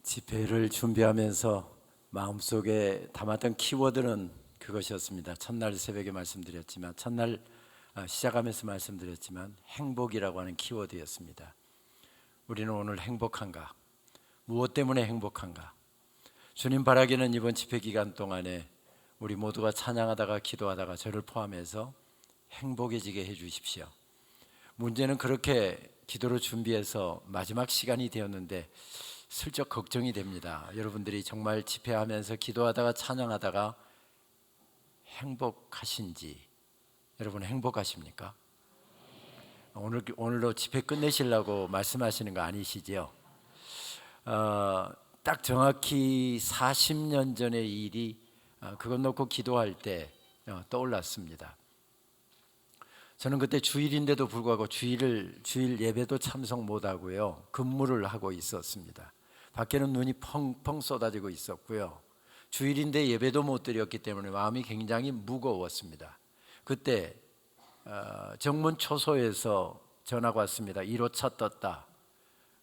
집회를 준비하면서 마음속에 담았던 키워드는 그것이었습니다. 첫날 새벽에 말씀드렸지만, 첫날 시작하면서 말씀드렸지만 행복이라고 하는 키워드였습니다. 우리는 오늘 행복한가? 무엇 때문에 행복한가? 주님 바라기는 이번 집회 기간 동안에 우리 모두가 찬양하다가 기도하다가 저를 포함해서 행복해지게 해 주십시오. 문제는 그렇게 기도를 준비해서 마지막 시간이 되었는데 슬쩍 걱정이 됩니다. 여러분들이 정말 집회하면서 기도하다가 찬양하다가 행복하신지. 여러분 행복하십니까? 오늘로 집회 끝내시려고 말씀하시는 거 아니시지요? 딱 정확히 40년 전의 일이 그것 놓고 기도할 때 떠올랐습니다. 저는 그때 주일인데도 불구하고 주일 예배도 참석 못하고요, 근무를 하고 있었습니다. 밖에는 눈이 펑펑 쏟아지고 있었고요, 주일인데 예배도 못 드렸기 때문에 마음이 굉장히 무거웠습니다. 그때 정문 초소에서 전화가 왔습니다. 1호차 떴다.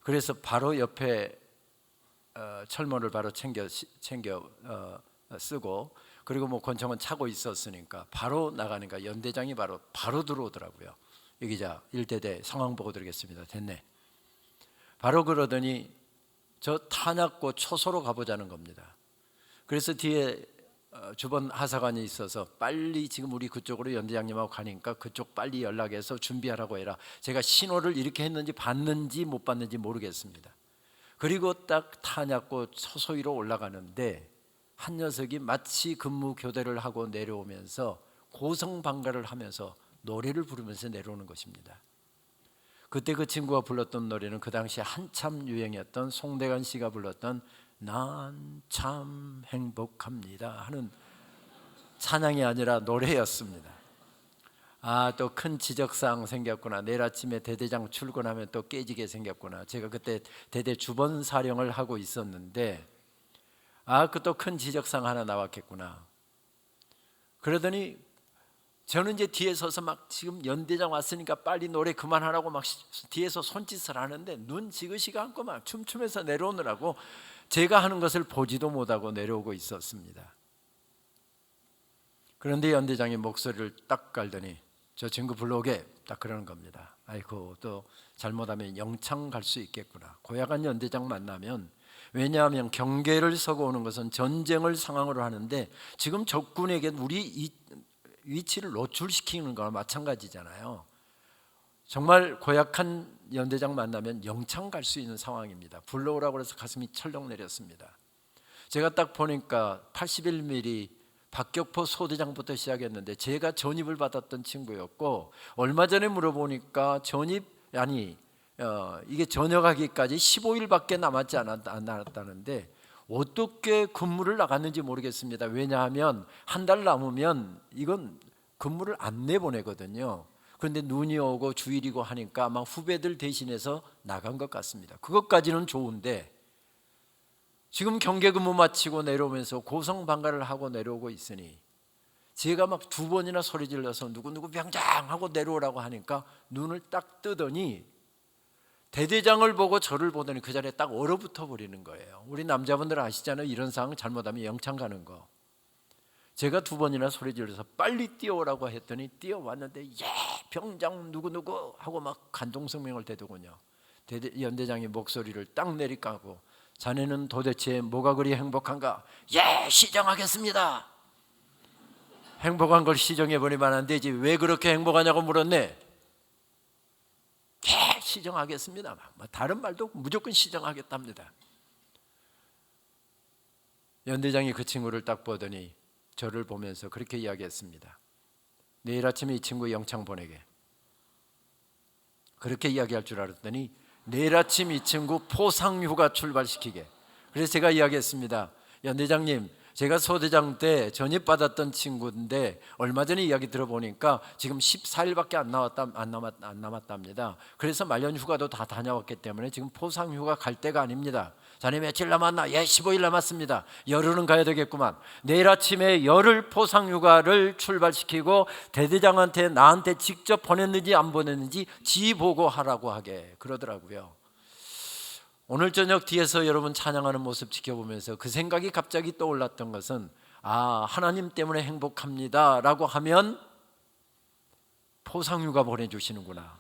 그래서 바로 옆에 철문을 바로 챙겨 쓰고, 그리고 뭐 권총은 차고 있었으니까 바로 나가니까 연대장이 바로 들어오더라고요. 여기자 일대대 상황 보고 드리겠습니다. 됐네. 바로 그러더니 저 탄약고 초소로 가보자는 겁니다. 그래서 뒤에 주번 하사관이 있어서 빨리 지금 우리 그쪽으로 연대장님하고 가니까 그쪽 빨리 연락해서 준비하라고 해라. 제가 신호를 이렇게 했는지 봤는지 못 봤는지 모르겠습니다. 그리고 딱 탄약고 초소 위로 올라가는데 한 녀석이 마치 근무 교대를 하고 내려오면서 고성방가를 하면서 노래를 부르면서 내려오는 것입니다. 그때 그 친구가 불렀던 노래는 그 당시에 한참 유행이었던 송대관 씨가 불렀던 난 참 행복합니다 하는 찬양이 아니라 노래였습니다. 또 큰 지적사항 생겼구나. 내일 아침에 대대장 출근하면 또 깨지게 생겼구나. 제가 그때 대대 주번 사령을 하고 있었는데 그 또 큰 지적사항 하나 나왔겠구나. 그러더니 저는 이제 뒤에 서서 막 지금 연대장 왔으니까 빨리 노래 그만하라고 막 뒤에서 손짓을 하는데 눈 지그시가 않고 막 춤추면서 내려오느라고 제가 하는 것을 보지도 못하고 내려오고 있었습니다. 그런데 연대장이 목소리를 딱 깔더니 저 친구 불러오게, 딱 그러는 겁니다. 아이고, 또 잘못하면 영창 갈 수 있겠구나. 고약한 연대장 만나면, 왜냐하면 경계를 서고 오는 것은 전쟁을 상황으로 하는데 지금 적군에게 우리 이 위치를 노출시키는 거와 마찬가지잖아요. 정말 고약한 연대장 만나면 영창 갈 수 있는 상황입니다. 불러오라고 해서 가슴이 철렁 내렸습니다. 제가 딱 보니까 81mm 박격포 소대장부터 시작했는데 제가 전입을 받았던 친구였고, 얼마 전에 물어보니까 이게 전역하기까지 15일밖에 남았지 않았다는데 어떻게 근무를 나갔는지 모르겠습니다. 왜냐하면 한 달 남으면 이건 근무를 안 내보내거든요. 그런데 눈이 오고 주일이고 하니까 아마 후배들 대신해서 나간 것 같습니다. 그것까지는 좋은데 지금 경계 근무 마치고 내려오면서 고성방가를 하고 내려오고 있으니 제가 막 2번이나 소리 질러서 누구 병장하고 내려오라고 하니까 눈을 딱 뜨더니 대대장을 보고 저를 보더니 그 자리에 딱 얼어붙어 버리는 거예요. 우리 남자분들 아시잖아요. 이런 상황 잘못하면 영창 가는 거. 제가 2번이나 소리 질러서 빨리 뛰어오라고 했더니 뛰어왔는데 병장 누구 하고 막 간동성명을 대더군요. 연대장이 목소리를 딱 내리까고 자네는 도대체 뭐가 그리 행복한가? 시정하겠습니다. 행복한 걸 시정해버리면 안 되지. 왜 그렇게 행복하냐고 물었네. 시정하겠습니다. 다른 말도 무조건 시정하겠답니다. 연대장이 그 친구를 딱 보더니 저를 보면서 그렇게 이야기했습니다. 내일 아침에 이 친구 영창 보내게. 그렇게 이야기할 줄 알았더니 내일 아침 이 친구 포상휴가 출발시키게. 그래서 제가 이야기했습니다. 연대장님, 제가 소대장 때 전입받았던 친구인데 얼마 전에 이야기 들어보니까 지금 14일밖에 안 남았답니다. 그래서 말년 휴가도 다 다녀왔기 때문에 지금 포상휴가 갈 때가 아닙니다. 자네 며칠 남았나? 15일 남았습니다. 열흘은 가야 되겠구만. 내일 아침에 열흘 포상휴가를 출발시키고 대대장한테 나한테 직접 보냈는지 안 보냈는지 지 보고 하라고 하게 그러더라고요. 오늘 저녁 뒤에서 여러분 찬양하는 모습 지켜보면서 그 생각이 갑자기 떠올랐던 것은 하나님 때문에 행복합니다 라고 하면 포상휴가 보내주시는구나.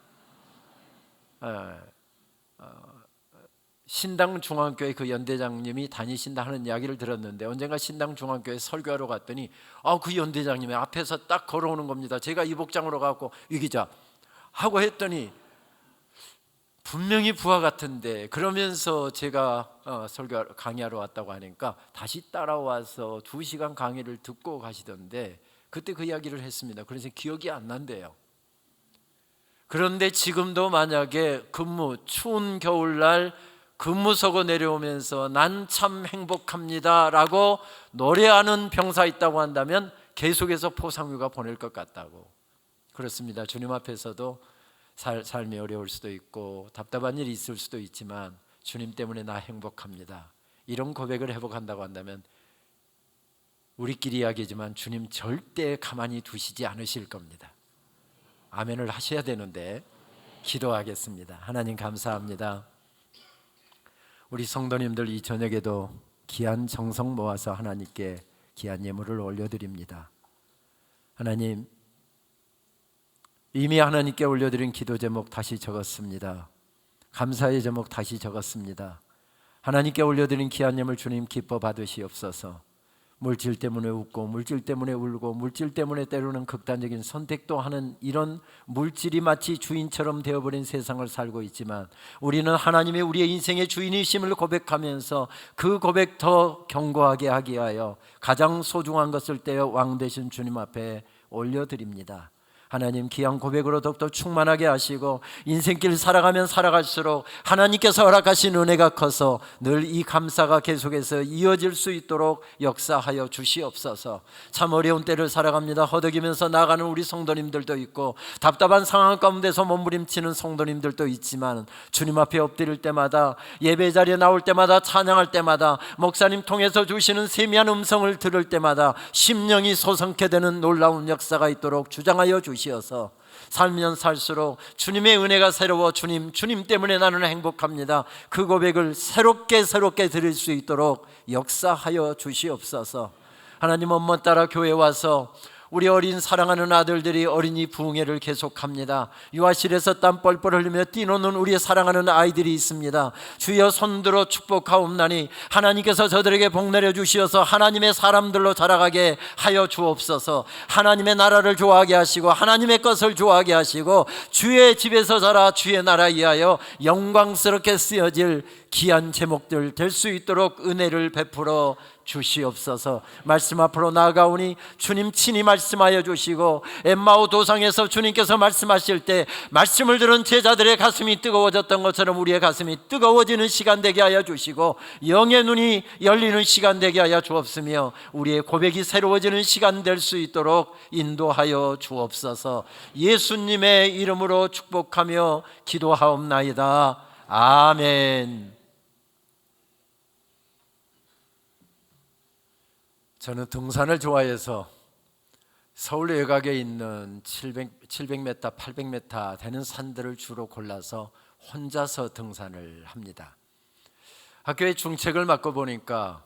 신당중앙교회 그 연대장님이 다니신다 하는 이야기를 들었는데, 언젠가 신당중앙교회 설교하러 갔더니 그 연대장님이 앞에서 딱 걸어오는 겁니다. 제가 이 복장으로 가고 위기자 하고 했더니 분명히 부하 같은데, 그러면서 제가 강의하러 왔다고 하니까 다시 따라와서 2시간 강의를 듣고 가시던데, 그때 그 이야기를 했습니다. 그래서 기억이 안 난대요. 그런데 지금도 만약에 추운 겨울날 근무 서고 내려오면서 난 참 행복합니다 라고 노래하는 병사 있다고 한다면 계속해서 포상휴가 보낼 것 같다고. 그렇습니다. 주님 앞에서도 삶이 어려울 수도 있고 답답한 일이 있을 수도 있지만 주님 때문에 나 행복합니다, 이런 고백을 회복한다고 한다면 우리끼리 이야기지만 주님 절대 가만히 두시지 않으실 겁니다. 아멘을 하셔야 되는데 기도하겠습니다. 하나님 감사합니다. 우리 성도님들 이 저녁에도 귀한 정성 모아서 하나님께 귀한 예물을 올려드립니다. 하나님, 이미 하나님께 올려드린 기도 제목 다시 적었습니다. 감사의 제목 다시 적었습니다. 하나님께 올려드린 귀한 예물 주님 기뻐 받으시옵소서. 물질 때문에 웃고 물질 때문에 울고 물질 때문에 때로는 극단적인 선택도 하는 이런 물질이 마치 주인처럼 되어버린 세상을 살고 있지만, 우리는 하나님이 우리의 인생의 주인이심을 고백하면서 그 고백 더 견고하게 하기 위하여 가장 소중한 것을 떼어 왕 되신 주님 앞에 올려드립니다. 하나님, 귀한 고백으로 더욱더 충만하게 하시고 인생길 살아가면 살아갈수록 하나님께서 허락하신 은혜가 커서 늘 이 감사가 계속해서 이어질 수 있도록 역사하여 주시옵소서. 참 어려운 때를 살아갑니다. 허덕이면서 나가는 우리 성도님들도 있고 답답한 상황 가운데서 몸부림치는 성도님들도 있지만, 주님 앞에 엎드릴 때마다, 예배 자리에 나올 때마다, 찬양할 때마다, 목사님 통해서 주시는 세미한 음성을 들을 때마다 심령이 소성케 되는 놀라운 역사가 있도록 주장하여 주시어서 살면 살수록 주님의 은혜가 새로워 주님 때문에 나는 행복합니다, 그 고백을 새롭게 드릴 수 있도록 역사하여 주시옵소서. 하나님, 엄마 따라 교회 와서 우리 어린 사랑하는 아들들이 어린이 부흥회를 계속합니다. 유아실에서 땀 뻘뻘 흘리며 뛰노는 우리의 사랑하는 아이들이 있습니다. 주여 손들어 축복하옵나니 하나님께서 저들에게 복 내려 주시어서 하나님의 사람들로 자라가게 하여 주옵소서. 하나님의 나라를 좋아하게 하시고 하나님의 것을 좋아하게 하시고 주의 집에서 자라 주의 나라 위하여 영광스럽게 쓰여질 귀한 제목들 될 수 있도록 은혜를 베풀어 주시옵소서. 말씀 앞으로 나아가오니 주님 친히 말씀하여 주시고, 엠마오 도상에서 주님께서 말씀하실 때 말씀을 들은 제자들의 가슴이 뜨거워졌던 것처럼 우리의 가슴이 뜨거워지는 시간 되게 하여 주시고, 영의 눈이 열리는 시간 되게 하여 주옵시며 우리의 고백이 새로워지는 시간 될 수 있도록 인도하여 주옵소서. 예수님의 이름으로 축복하며 기도하옵나이다. 아멘. 저는 등산을 좋아해서 서울 외곽에 있는 700m, 800m 되는 산들을 주로 골라서 혼자서 등산을 합니다. 학교에 중책을 맡고 보니까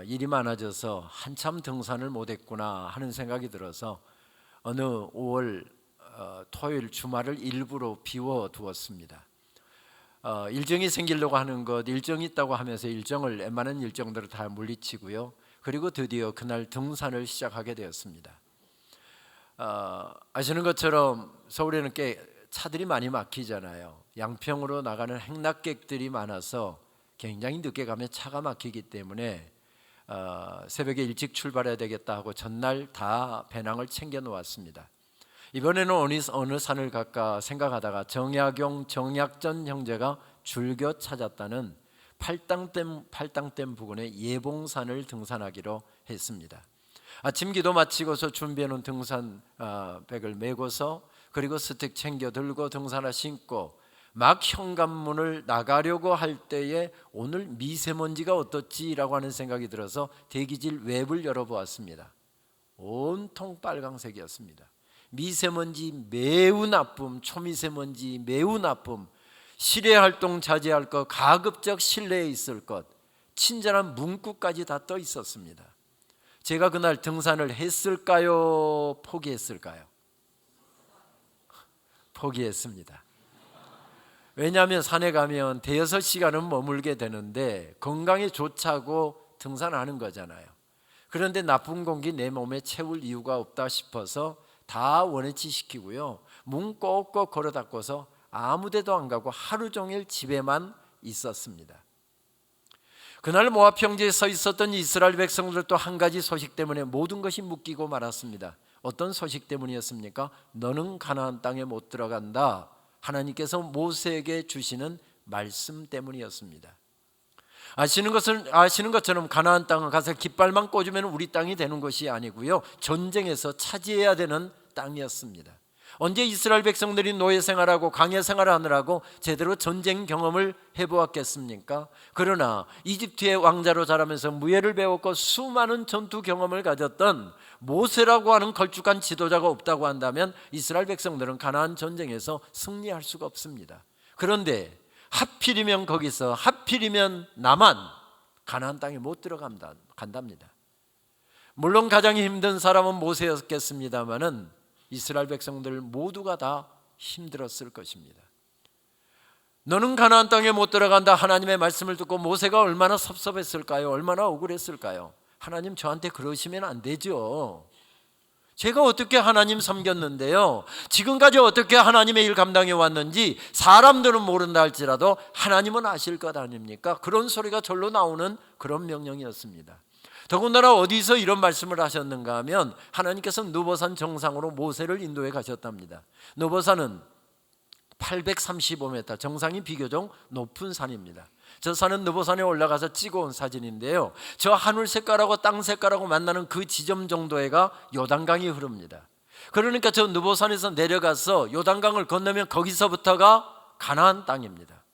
일이 많아져서 한참 등산을 못했구나 하는 생각이 들어서 어느 5월 토요일 주말을 일부러 비워두었습니다. 일정이 생기려고 하는 것, 일정이 있다고 하면서 일정을 웬만한 일정들을 다 물리치고요. 그리고 드디어 그날 등산을 시작하게 되었습니다. 아시는 것처럼 서울에는 꽤 차들이 많이 막히잖아요. 양평으로 나가는 행락객들이 많아서 굉장히 늦게 가면 차가 막히기 때문에 새벽에 일찍 출발해야 되겠다 하고 전날 다 배낭을 챙겨 놓았습니다. 이번에는 어느 산을 갈까 생각하다가 정약전 형제가 즐겨 찾았다는 팔당댐 부근의 예봉산을 등산하기로 했습니다. 아침 기도 마치고서 준비해놓은 등산백을 메고서, 그리고 스틱 챙겨 들고 등산화 신고 막 현관문을 나가려고 할 때에 오늘 미세먼지가 어떻지라고 하는 생각이 들어서 대기질 웹을 열어보았습니다. 온통 빨강색이었습니다. 미세먼지 매우 나쁨, 초미세먼지 매우 나쁨, 실외 활동 자제할 것, 가급적 실내에 있을 것, 친절한 문구까지 다 떠 있었습니다. 제가 그날 등산을 했을까요? 포기했을까요? 포기했습니다. 왜냐하면 산에 가면 대여섯 시간은 머물게 되는데 건강에 좋자고 등산하는 거잖아요. 그런데 나쁜 공기 내 몸에 채울 이유가 없다 싶어서 다 원위치 시키고요, 문 꼭꼭 걸어 닫고서 아무 데도 안 가고 하루 종일 집에만 있었습니다. 그날 모압 평지에 서 있었던 이스라엘 백성들도 한 가지 소식 때문에 모든 것이 묶이고 말았습니다. 어떤 소식 때문이었습니까? 너는 가나안 땅에 못 들어간다. 하나님께서 모세에게 주시는 말씀 때문이었습니다. 아시는 것처럼 가나안 땅에 가서 깃발만 꽂으면 우리 땅이 되는 것이 아니고요, 전쟁에서 차지해야 되는 땅이었습니다. 언제 이스라엘 백성들이 노예 생활하고 강해 생활하느라고 제대로 전쟁 경험을 해보았겠습니까? 그러나 이집트의 왕자로 자라면서 무예를 배웠고 수많은 전투 경험을 가졌던 모세라고 하는 걸쭉한 지도자가 없다고 한다면 이스라엘 백성들은 가나안 전쟁에서 승리할 수가 없습니다. 그런데 하필이면 거기서 나만 가나안 땅에 못 들어간답니다. 물론 가장 힘든 사람은 모세였겠습니다마는 이스라엘 백성들 모두가 다 힘들었을 것입니다. 너는 가나안 땅에 못 들어간다 하나님의 말씀을 듣고 모세가 얼마나 섭섭했을까요? 얼마나 억울했을까요? 하나님 저한테 그러시면 안 되죠. 제가 어떻게 하나님 섬겼는데요, 지금까지 어떻게 하나님의 일 감당해 왔는지 사람들은 모른다 할지라도 하나님은 아실 것 아닙니까? 그런 소리가 절로 나오는 그런 명령이었습니다. 더군다나 어디서 이런 말씀을 하셨는가 하면 하나님께서 느보산 정상으로 모세를 인도해 가셨답니다. 느보산은 835m, 정상이 비교적 높은 산입니다. 저 산은 느보산에 올라가서 찍어온 사진인데요, 저 하늘 색깔하고 땅 색깔하고 만나는 그 지점 정도에가 요단강이 흐릅니다. 그러니까 저 느보산에서 내려가서 요단강을 건너면 거기서부터가 가나안 땅입니다.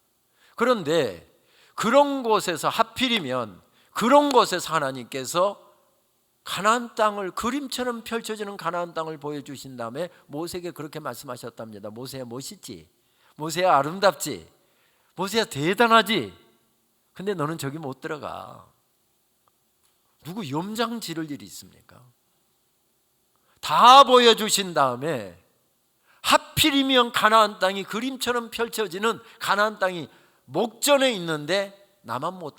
그런데 그런 곳에서 하필이면 그런 곳에서 하나님께서 가나안 땅을, 그림처럼 펼쳐지는 가나안 땅을 보여주신 다음에 모세에게 그렇게 말씀하셨답니다. 모세야 멋있지? 모세야 아름답지? 모세야 대단하지? 근데 너는 저기 못 들어가. 누구 염장 지를 일이 있습니까? 다 보여주신 다음에 하필이면 가나안 땅이, 그림처럼 펼쳐지는 가나안 땅이 목전에 있는데 나만 못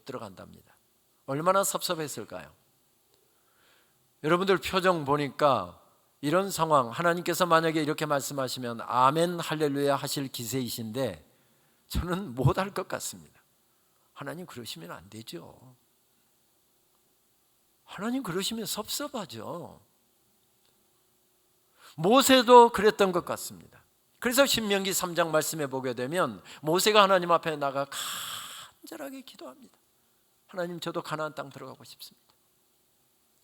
들어간답니다. 얼마나 섭섭했을까요? 여러분들 표정 보니까 이런 상황, 하나님께서 만약에 이렇게 말씀하시면 아멘 할렐루야 하실 기세이신데 저는 못할 것 같습니다. 하나님 그러시면 안 되죠. 하나님 그러시면 섭섭하죠. 모세도 그랬던 것 같습니다. 그래서 신명기 3장 말씀에 보게 되면 모세가 하나님 앞에 나가 간절하게 기도합니다. 하나님 저도 가나안 땅 들어가고 싶습니다.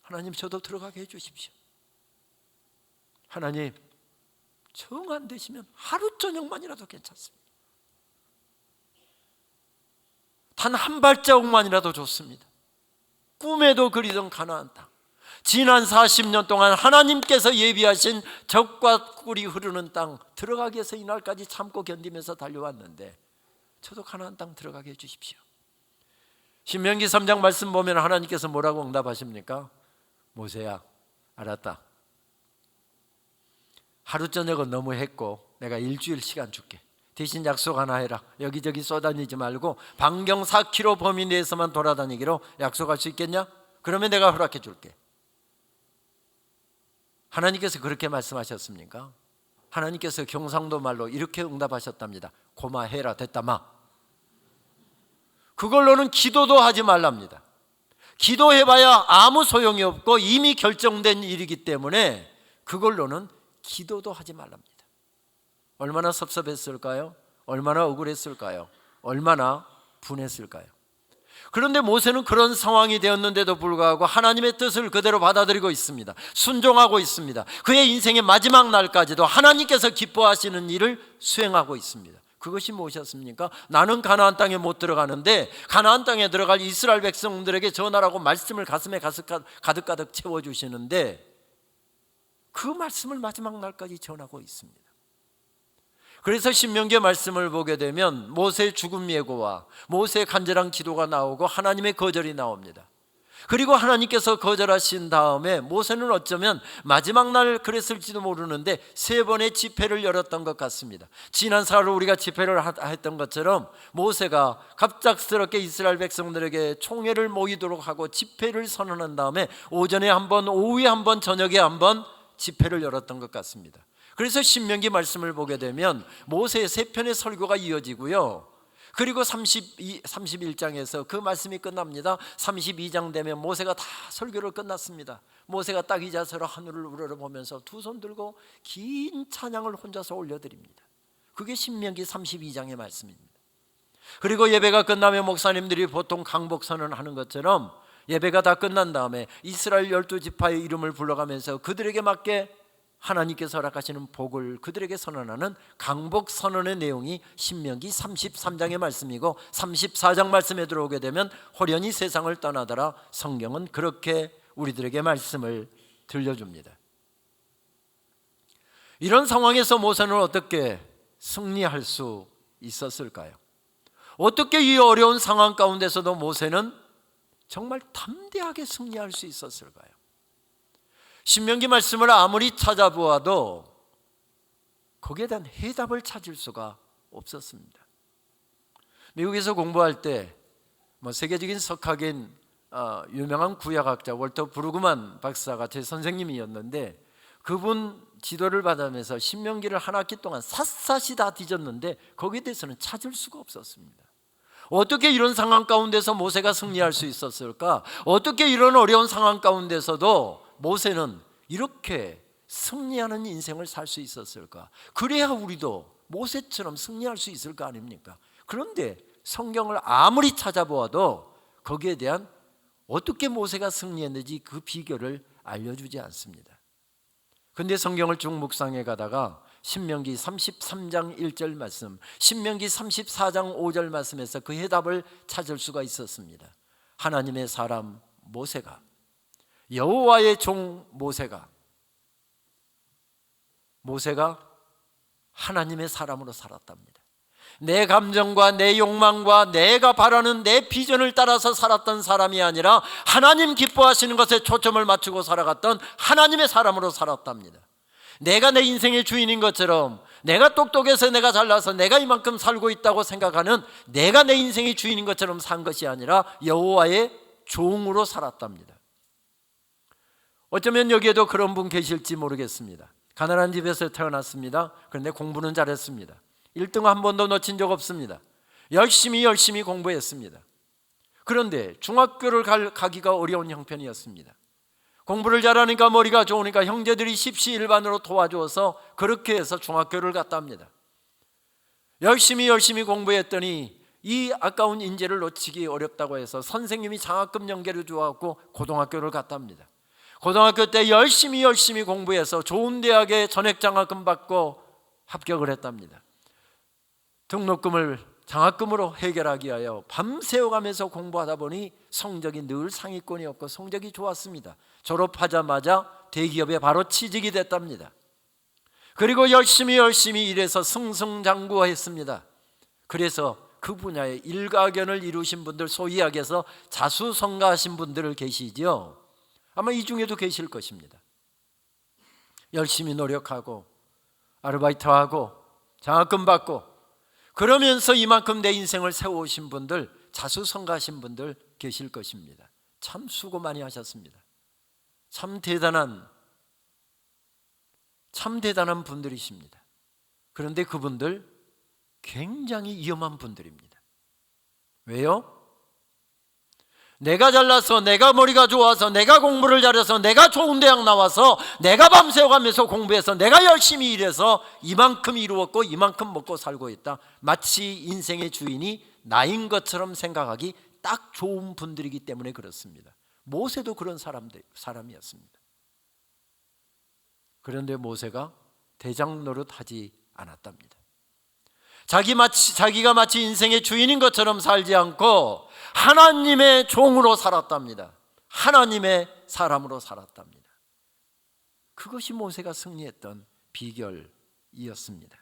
하나님 저도 들어가게 해주십시오. 하나님 정 안 되시면 하루 저녁만이라도 괜찮습니다. 단 한 발자국만이라도 좋습니다. 꿈에도 그리던 가나안 땅, 지난 40년 동안 하나님께서 예비하신 젖과 꿀이 흐르는 땅 들어가기 위해서 이날까지 참고 견디면서 달려왔는데 저도 가나안 땅 들어가게 해주십시오. 신명기 3장 말씀 보면 하나님께서 뭐라고 응답하십니까? 모세야 알았다. 하루 저녁은 너무 했고 내가 일주일 시간 줄게. 대신 약속 하나 해라. 여기저기 쏘다니지 말고 반경 4km 범위 내에서만 돌아다니기로 약속할 수 있겠냐? 그러면 내가 허락해 줄게. 하나님께서 그렇게 말씀하셨습니까? 하나님께서 경상도 말로 이렇게 응답하셨답니다. 고마해라. 됐다 마. 그걸로는 기도도 하지 말랍니다. 기도해봐야 아무 소용이 없고 이미 결정된 일이기 때문에 그걸로는 기도도 하지 말랍니다. 얼마나 섭섭했을까요? 얼마나 억울했을까요? 얼마나 분했을까요? 그런데 모세는 그런 상황이 되었는데도 불구하고 하나님의 뜻을 그대로 받아들이고 있습니다. 순종하고 있습니다. 그의 인생의 마지막 날까지도 하나님께서 기뻐하시는 일을 수행하고 있습니다. 그것이 무엇이었습니까? 나는 가나안 땅에 못 들어가는데 가나안 땅에 들어갈 이스라엘 백성들에게 전하라고 말씀을 가슴에 가득가득 채워주시는데 그 말씀을 마지막 날까지 전하고 있습니다. 그래서 신명기의 말씀을 보게 되면 모세의 죽음 예고와 모세의 간절한 기도가 나오고 하나님의 거절이 나옵니다. 그리고 하나님께서 거절하신 다음에 모세는 어쩌면 마지막 날 그랬을지도 모르는데 3번의 집회를 열었던 것 같습니다. 지난 사흘 우리가 집회를 했던 것처럼 모세가 갑작스럽게 이스라엘 백성들에게 총회를 모이도록 하고 집회를 선언한 다음에 오전에 한 번, 오후에 한 번, 저녁에 한 번 집회를 열었던 것 같습니다. 그래서 신명기 말씀을 보게 되면 모세의 3편의 설교가 이어지고요, 그리고 31장에서 그 말씀이 끝납니다. 32장 되면 모세가 다 설교를 끝났습니다. 모세가 딱 이 자세로 하늘을 우러러보면서 두 손 들고 긴 찬양을 혼자서 올려드립니다. 그게 신명기 32장의 말씀입니다. 그리고 예배가 끝나면 목사님들이 보통 강복선언을 하는 것처럼 예배가 다 끝난 다음에 이스라엘 12지파의 이름을 불러가면서 그들에게 맞게 하나님께서 허락하시는 복을 그들에게 선언하는 강복 선언의 내용이 신명기 33장의 말씀이고, 34장 말씀에 들어오게 되면 호련히 세상을 떠나더라. 성경은 그렇게 우리들에게 말씀을 들려줍니다. 이런 상황에서 모세는 어떻게 승리할 수 있었을까요? 어떻게 이 어려운 상황 가운데서도 모세는 정말 담대하게 승리할 수 있었을까요? 신명기 말씀을 아무리 찾아보아도 거기에 대한 해답을 찾을 수가 없었습니다. 미국에서 공부할 때 세계적인 석학인 유명한 구약학자 월터 브루그만 박사가 제 선생님이었는데, 그분 지도를 받으면서 신명기를 한 학기 동안 샅샅이 다 뒤졌는데 거기에 대해서는 찾을 수가 없었습니다. 어떻게 이런 상황 가운데서 모세가 승리할 수 있었을까? 어떻게 이런 어려운 상황 가운데서도 모세는 이렇게 승리하는 인생을 살 수 있었을까? 그래야 우리도 모세처럼 승리할 수 있을 거 아닙니까? 그런데 성경을 아무리 찾아보아도 거기에 대한 어떻게 모세가 승리했는지 그 비결을 알려주지 않습니다. 그런데 성경을 쭉 묵상해 가다가 신명기 33장 1절 말씀, 신명기 34장 5절 말씀에서 그 해답을 찾을 수가 있었습니다. 하나님의 사람 모세가, 여호와의 종 모세가 하나님의 사람으로 살았답니다. 내 감정과 내 욕망과 내가 바라는 내 비전을 따라서 살았던 사람이 아니라 하나님 기뻐하시는 것에 초점을 맞추고 살아갔던 하나님의 사람으로 살았답니다. 내가 내 인생의 주인인 것처럼, 내가 똑똑해서 내가 잘나서 내가 이만큼 살고 있다고 생각하는 내가 내 인생의 주인인 것처럼 산 것이 아니라 여호와의 종으로 살았답니다. 어쩌면 여기에도 그런 분 계실지 모르겠습니다. 가난한 집에서 태어났습니다. 그런데 공부는 잘했습니다. 1등 한 번도 놓친 적 없습니다. 열심히 공부했습니다. 그런데 중학교를 가기가 어려운 형편이었습니다. 공부를 잘하니까 머리가 좋으니까 형제들이 십시일반으로 도와주어서 그렇게 해서 중학교를 갔답니다. 열심히 공부했더니 이 아까운 인재를 놓치기 어렵다고 해서 선생님이 장학금 연계를 주어갖고 고등학교를 갔답니다. 고등학교 때 열심히 공부해서 좋은 대학에 전액장학금 받고 합격을 했답니다. 등록금을 장학금으로 해결하기 위하여 밤새워가면서 공부하다 보니 성적이 늘 상위권이었고 성적이 좋았습니다. 졸업하자마자 대기업에 바로 취직이 됐답니다. 그리고 열심히 일해서 승승장구했습니다. 그래서 그 분야에 일가견을 이루신 분들, 소위 이야기해서 자수성가하신 분들 계시죠. 아마 이 중에도 계실 것입니다. 열심히 노력하고 아르바이트하고 장학금 받고 그러면서 이만큼 내 인생을 세워오신 분들, 자수성가하신 분들 계실 것입니다. 참 수고 많이 하셨습니다. 참 대단한 분들이십니다. 그런데 그분들 굉장히 위험한 분들입니다. 왜요? 내가 잘나서, 내가 머리가 좋아서, 내가 공부를 잘해서, 내가 좋은 대학 나와서, 내가 밤새워가면서 공부해서, 내가 열심히 일해서 이만큼 이루었고 이만큼 먹고 살고 있다. 마치 인생의 주인이 나인 것처럼 생각하기 딱 좋은 분들이기 때문에 그렇습니다. 모세도 그런 사람이었습니다. 그런데 모세가 대장 노릇하지 않았답니다. 자기가 마치 인생의 주인인 것처럼 살지 않고 하나님의 종으로 살았답니다. 하나님의 사람으로 살았답니다. 그것이 모세가 승리했던 비결이었습니다.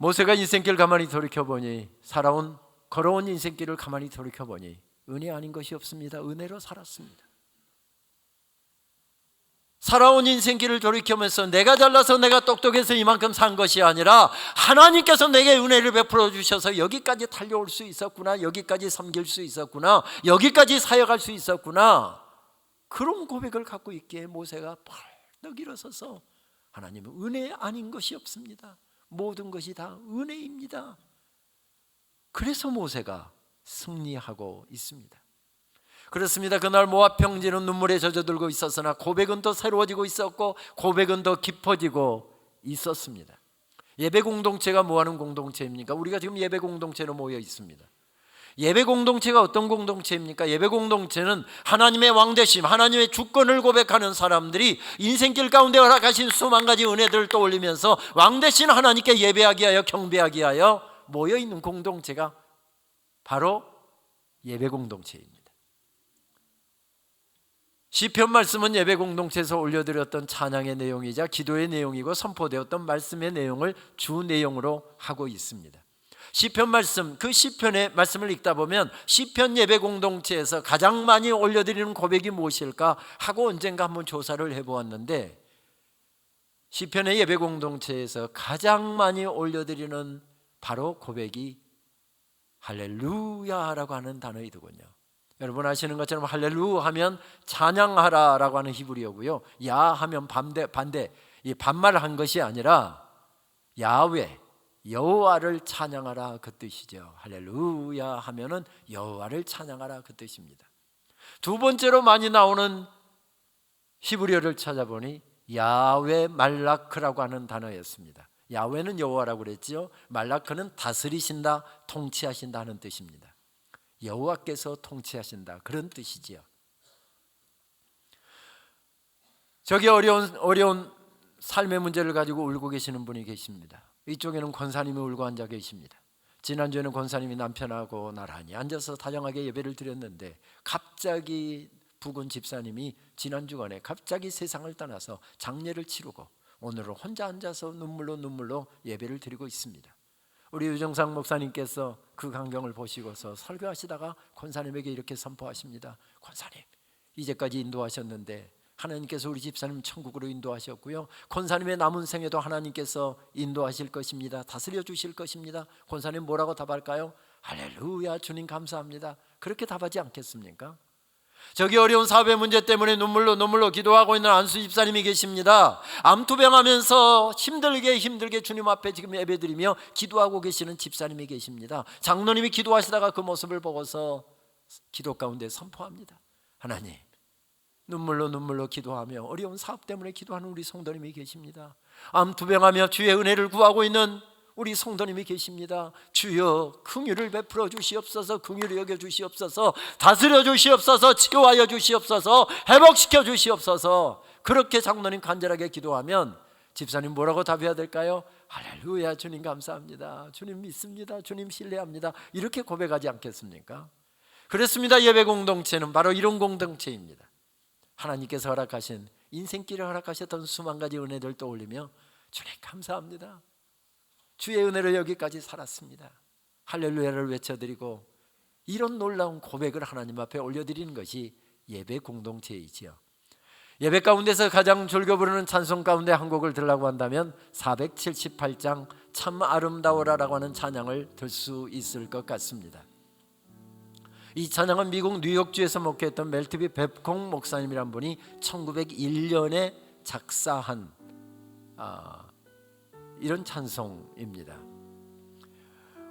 모세가 인생길 가만히 돌이켜보니, 걸어온 인생길을 가만히 돌이켜보니 은혜 아닌 것이 없습니다. 은혜로 살았습니다. 살아온 인생길을 돌이켜면서 내가 잘나서 내가 똑똑해서 이만큼 산 것이 아니라 하나님께서 내게 은혜를 베풀어 주셔서 여기까지 달려올 수 있었구나, 여기까지 섬길 수 있었구나, 여기까지 사역할 수 있었구나, 그런 고백을 갖고 있기에 모세가 벌떡 일어서서 하나님은 은혜 아닌 것이 없습니다. 모든 것이 다 은혜입니다. 그래서 모세가 승리하고 있습니다. 그렇습니다. 그날 모압 평지는 눈물에 젖어들고 있었으나 고백은 더 새로워지고 있었고 고백은 더 깊어지고 있었습니다. 예배 공동체가 뭐하는 공동체입니까? 우리가 지금 예배 공동체로 모여 있습니다. 예배 공동체가 어떤 공동체입니까? 예배 공동체는 하나님의 왕되심, 하나님의 주권을 고백하는 사람들이 인생길 가운데 허락하신 수만 가지 은혜들을 떠올리면서 왕되신 하나님께 예배하기 위하여, 경배하기 위하여 모여 있는 공동체가 바로 예배 공동체입니다. 시편 말씀은 예배 공동체에서 올려드렸던 찬양의 내용이자 기도의 내용이고 선포되었던 말씀의 내용을 주 내용으로 하고 있습니다. 시편 말씀, 그 시편의 말씀을 읽다 보면 시편 예배 공동체에서 가장 많이 올려드리는 고백이 무엇일까 하고 언젠가 한번 조사를 해보았는데, 시편의 예배 공동체에서 가장 많이 올려드리는 바로 고백이 할렐루야라고 하는 단어이더군요. 여러분 아시는 것처럼 할렐루 하면 찬양하라라고 하는 히브리어고요, 야 하면 반대, 이 반말한 것이 아니라 야훼, 여호와를 찬양하라 그 뜻이죠. 할렐루야 하면은 여호와를 찬양하라 그 뜻입니다. 두 번째로 많이 나오는 히브리어를 찾아보니 야훼 말라크라고 하는 단어였습니다. 야훼는 여호와라고 그랬지요. 말라크는 다스리신다, 통치하신다 하는 뜻입니다. 여호와께서 통치하신다 그런 뜻이지요. 저기 어려운 삶의 문제를 가지고 울고 계시는 분이 계십니다. 이쪽에는 권사님이 울고 앉아 계십니다. 지난주에는 권사님이 남편하고 나란히 앉아서 다정하게 예배를 드렸는데 갑자기 부근 집사님이 지난주간에 갑자기 세상을 떠나서 장례를 치르고 오늘은 혼자 앉아서 눈물로 예배를 드리고 있습니다. 우리 유정상 목사님께서 그 광경을 보시고서 설교하시다가 권사님에게 이렇게 선포하십니다. 권사님, 이제까지 인도하셨는데 하나님께서 우리 집사님 천국으로 인도하셨고요, 권사님의 남은 생에도 하나님께서 인도하실 것입니다. 다스려 주실 것입니다. 권사님 뭐라고 답할까요? 할렐루야, 주님 감사합니다. 그렇게 답하지 않겠습니까? 저기 어려운 사업의 문제 때문에 눈물로 기도하고 있는 안수 집사님이 계십니다. 암투병하면서 힘들게 주님 앞에 지금 예배드리며 기도하고 계시는 집사님이 계십니다. 장로님이 기도하시다가 그 모습을 보고서 기도 가운데 선포합니다. 하나님, 눈물로 기도하며 어려운 사업 때문에 기도하는 우리 성도님이 계십니다. 암투병하며 주의 은혜를 구하고 있는 우리 성도님이 계십니다. 주여 긍휼을 베풀어 주시옵소서, 긍휼히 여겨 주시옵소서, 다스려 주시옵소서, 치료하여 주시옵소서, 회복시켜 주시옵소서. 그렇게 장로님 간절하게 기도하면 집사님 뭐라고 답해야 될까요? 할렐루야, 주님 감사합니다, 주님 믿습니다, 주님 신뢰합니다, 이렇게 고백하지 않겠습니까? 그렇습니다. 예배 공동체는 바로 이런 공동체입니다. 하나님께서 허락하신 인생길을 허락하셨던 수만 가지 은혜들 떠올리며 주님 감사합니다, 주의 은혜로 여기까지 살았습니다, 할렐루야를 외쳐드리고 이런 놀라운 고백을 하나님 앞에 올려드리는 것이 예배 공동체이지요. 예배 가운데서 가장 즐겨 부르는 찬송 가운데 한 곡을 들으려고 한다면 478장 참 아름다워라라고 하는 찬양을 들 수 있을 것 같습니다. 이 찬양은 미국 뉴욕주에서 목회했던 멜트비 뱁콩 목사님이란 분이 1901년에 작사한 이런 찬송입니다.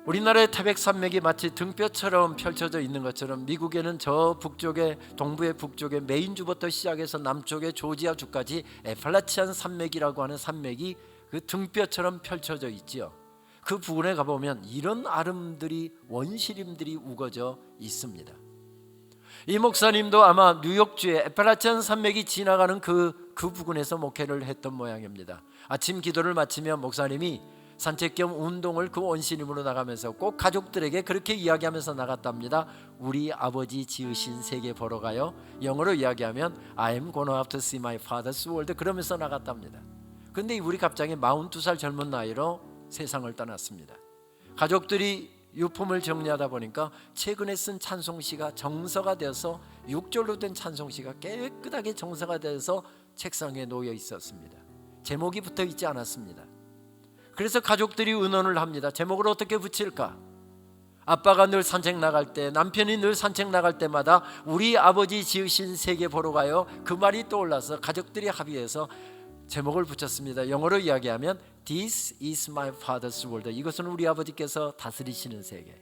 우리나라의 태백산맥이 마치 등뼈처럼 펼쳐져 있는 것처럼 미국에는 저 북쪽에, 동부의 북쪽에 메인주부터 시작해서 남쪽의 조지아주까지 에팔라치안 산맥이라고 하는 산맥이 그 등뼈처럼 펼쳐져 있지요. 그 부근에 가보면 이런 아름들이, 원시림들이 우거져 있습니다. 이 목사님도 아마 뉴욕주의 에팔라치안 산맥이 지나가는 그 부근에서 목회를 했던 모양입니다. 아침 기도를 마치며 목사님이 산책 겸 운동을 그 원시림으로 나가면서 꼭 가족들에게 그렇게 이야기하면서 나갔답니다. 우리 아버지 지으신 세계 보러 가요. 영어로 이야기하면 I'm gonna have to see my father's world, 그러면서 나갔답니다. 근데 우리 갑자기 42살 젊은 나이로 세상을 떠났습니다. 가족들이 유품을 정리하다 보니까 최근에 쓴 찬송시가 정서가 되어서 6절로 된 찬송시가 깨끗하게 정서가 되어서 책상에 놓여 있었습니다. 제목이 붙어 있지 않았습니다. 그래서 가족들이 의논을 합니다. 제목을 어떻게 붙일까? 아빠가 늘 산책 나갈 때, 남편이 늘 산책 나갈 때마다 우리 아버지 지으신 세계 보러 가요. 그 말이 떠올라서 가족들이 합의해서 제목을 붙였습니다. 영어로 이야기하면 This is my father's world. 이것은 우리 아버지께서 다스리시는 세계.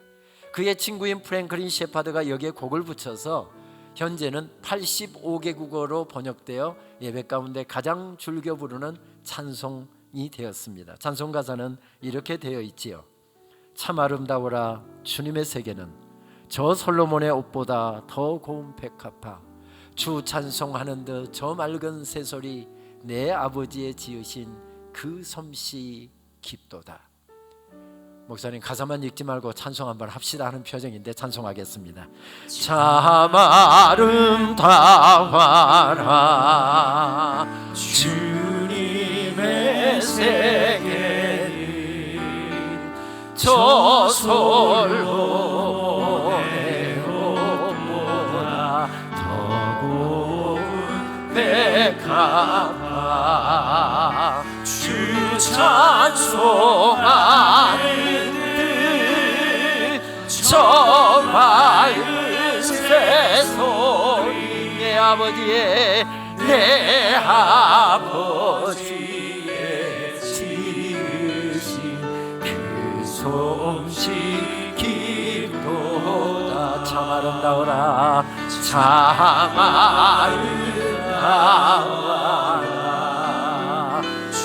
그의 친구인 프랭클린 셰파드가 여기에 곡을 붙여서 현재는 85개국어로 번역되어 예배 가운데 가장 즐겨 부르는 찬송이 되었습니다. 찬송 가사는 이렇게 되어 있지요. 참 아름다워라 주님의 세계는 저 솔로몬의 옷보다 더 고운 백합화, 주 찬송하는 듯 저 맑은 새소리, 내 아버지의 지으신 그 솜씨 깊도다. 목사님 가사만 읽지 말고 찬송 한번 합시다 하는 표정인데 찬송하겠습니다. 참 아름다워라 주님의 세계는 저 솔로몬의 옷보다 더 고운 백합화, 주 찬송하는 저 맑은 새소리, 내 아버지의 지으신 그 솜씨 깊도다. 참 아름다워라 참 아름다워라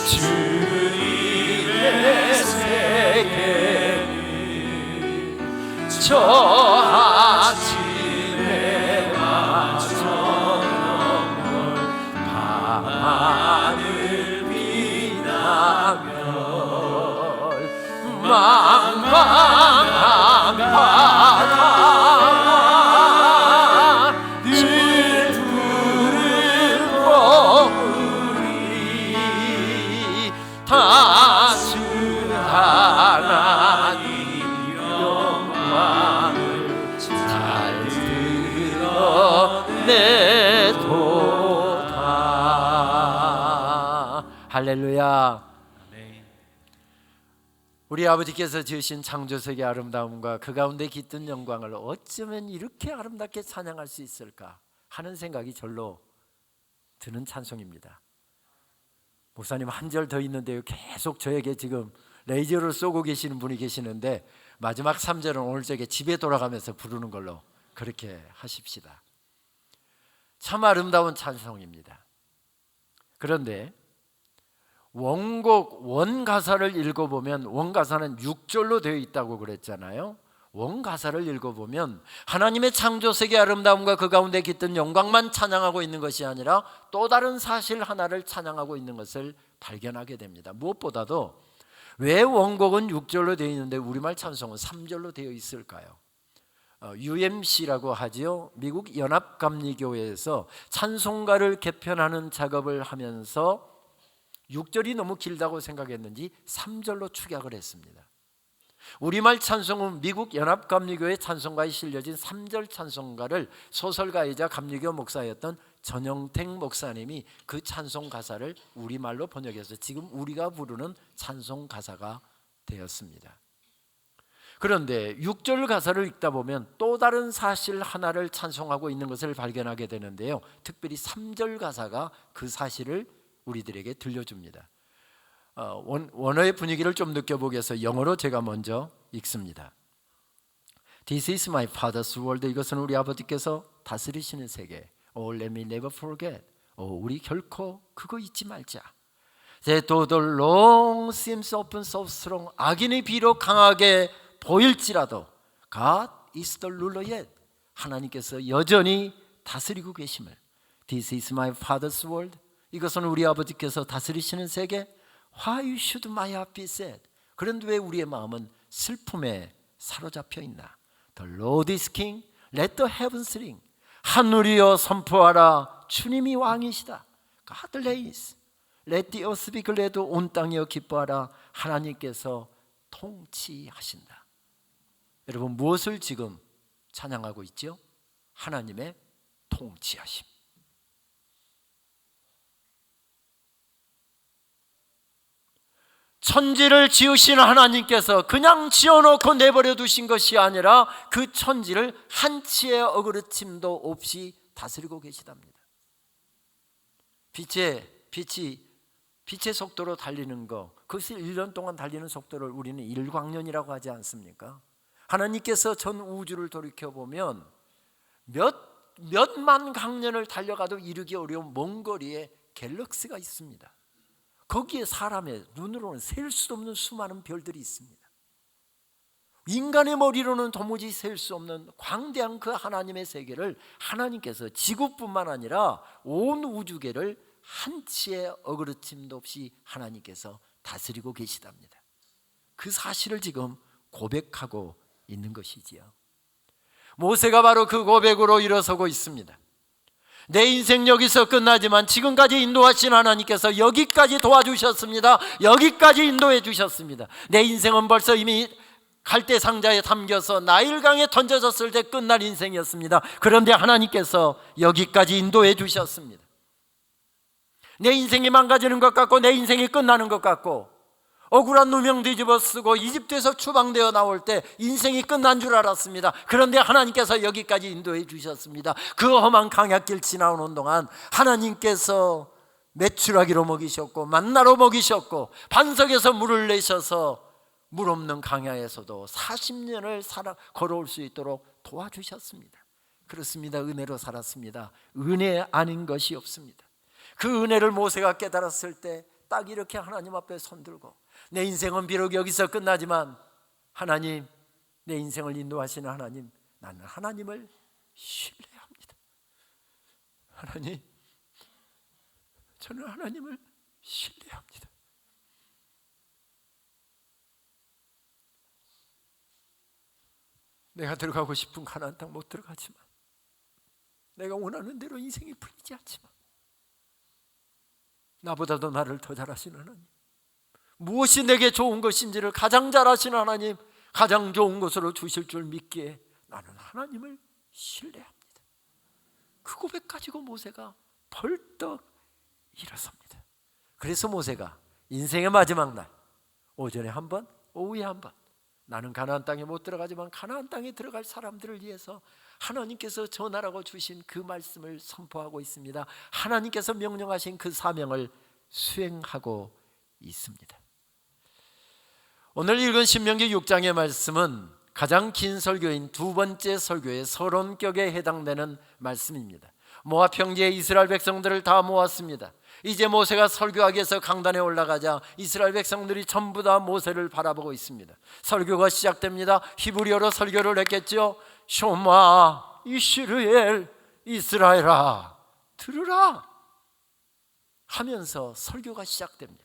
주님의 세계는 저 아침에 맞춰놓은 밤하늘 빛나며 망망한 바다와 늘 푸른 먹으리 다주 하나님 영광을 잘 드러내도다. 할렐루야. 우리 아버지께서 지으신 창조세계의 아름다움과 그 가운데 깃든 영광을 어쩌면 이렇게 아름답게 찬양할 수 있을까 하는 생각이 절로 드는 찬송입니다. 목사님 한 절 더 있는데요, 계속 저에게 지금 레이저를 쏘고 계시는 분이 계시는데 마지막 3절은 오늘 저게 집에 돌아가면서 부르는 걸로 그렇게 하십시다. 참 아름다운 찬송입니다. 그런데 원곡 원가사를 읽어보면, 원가사는 6절로 되어 있다고 그랬잖아요. 원가사를 읽어보면 하나님의 창조세계의 아름다움과 그 가운데 깃든 영광만 찬양하고 있는 것이 아니라 또 다른 사실 하나를 찬양하고 있는 것을 발견하게 됩니다. 무엇보다도 왜 원곡은 6절로 되어 있는데 우리말 찬송은 3절로 되어 있을까요? UMC라고 하지요. 미국 연합감리교회에서 찬송가를 개편하는 작업을 하면서 6절이 너무 길다고 생각했는지 3절로 축약을 했습니다. 우리말 찬송은 미국 연합감리교회 찬송가에 실려진 3절 찬송가를 소설가이자 감리교 목사였던 전영택 목사님이 그 찬송 가사를 우리말로 번역해서 지금 우리가 부르는 찬송 가사가 되었습니다. 그런데 6절 가사를 읽다 보면 또 다른 사실 하나를 찬송하고 있는 것을 발견하게 되는데요, 특별히 3절 가사가 그 사실을 우리들에게 들려줍니다. 원어의 분위기를 좀 느껴보기 위해서 영어로 제가 먼저 읽습니다. This is my father's world. 이것은 우리 아버지께서 다스리시는 세계. Oh, let me never forget. 우리 결코 그거 잊지 말자. Though the long seems often so strong. 악인이 비록 강하게 보일지라도 God is the ruler yet. 하나님께서 여전히 다스리고 계심을. This is my father's world. 이것은 우리 아버지께서 다스리시는 세계. Why should my heart be sad? 그런데 왜 우리의 마음은 슬픔에 사로잡혀 있나? The Lord is king. Let the heavens ring. 하늘이여 선포하라. 주님이 왕이시다. God reigns. Let the earth be glad, 온 땅이여 기뻐하라. 하나님께서 통치하신다. 여러분, 무엇을 지금 찬양하고 있죠? 하나님의 통치하심. 천지를 지으신 하나님께서 그냥 지어놓고 내버려 두신 것이 아니라 그 천지를 한치의 어그러짐도 없이 다스리고 계시답니다. 빛의 속도로 달리는 거, 그것을 1년 동안 달리는 속도를 우리는 일광년이라고 하지 않습니까? 하나님께서 전 우주를 돌이켜보면 몇만 강년을 달려가도 이르기 어려운 먼 거리에 갤럭시가 있습니다. 거기에 사람의 눈으로는 셀 수 없는 수많은 별들이 있습니다. 인간의 머리로는 도무지 셀 수 없는 광대한 그 하나님의 세계를 하나님께서 지구뿐만 아니라 온 우주계를 한치의 어그러짐도 없이 하나님께서 다스리고 계시답니다. 그 사실을 지금 고백하고 있는 것이지요. 모세가 바로 그 고백으로 일어서고 있습니다. 내 인생 여기서 끝나지만 지금까지 인도하신 하나님께서 여기까지 도와주셨습니다. 여기까지 인도해 주셨습니다. 내 인생은 벌써 이미 갈대 상자에 담겨서 나일강에 던져졌을 때 끝날 인생이었습니다. 그런데 하나님께서 여기까지 인도해 주셨습니다. 내 인생이 망가지는 것 같고 내 인생이 끝나는 것 같고 억울한 누명 뒤집어 쓰고 이집트에서 추방되어 나올 때 인생이 끝난 줄 알았습니다. 그런데 하나님께서 여기까지 인도해 주셨습니다. 그 험한 강약길 지나오는 동안 하나님께서 메추라기로 먹이셨고 만나로 먹이셨고 반석에서 물을 내셔서 물 없는 강야에서도 40년을 걸어올 수 있도록 도와주셨습니다. 그렇습니다. 은혜로 살았습니다. 은혜 아닌 것이 없습니다. 그 은혜를 모세가 깨달았을 때 딱 이렇게 하나님 앞에 손들고 내 인생은 비록 여기서 끝나지만 하나님, 내 인생을 인도하시는 하나님, 나는 하나님을 신뢰합니다. 하나님, 저는 하나님을 신뢰합니다. 내가 들어가고 싶은 가나안 땅 못 들어가지만 내가 원하는 대로 인생이 풀리지 않지만 나보다도 나를 더 잘 아시는 하나님, 무엇이 내게 좋은 것인지를 가장 잘 아시는 하나님, 가장 좋은 것으로 주실 줄 믿기에 나는 하나님을 신뢰합니다. 그 고백 가지고 모세가 벌떡 일어섭니다. 그래서 모세가 인생의 마지막 날 오전에 한 번, 오후에 한 번, 나는 가나안 땅에 못 들어가지만 가나안 땅에 들어갈 사람들을 위해서 하나님께서 전하라고 주신 그 말씀을 선포하고 있습니다. 하나님께서 명령하신 그 사명을 수행하고 있습니다. 오늘 읽은 신명기 6장의 말씀은 가장 긴 설교인 두 번째 설교의 서론격에 해당되는 말씀입니다. 모압 평지에 이스라엘 백성들을 다 모았습니다. 이제 모세가 설교하기 위해서 강단에 올라가자 이스라엘 백성들이 전부 다 모세를 바라보고 있습니다. 설교가 시작됩니다. 히브리어로 설교를 했겠죠. 쇼마 이스라엘, 이스라엘아 들으라 하면서 설교가 시작됩니다.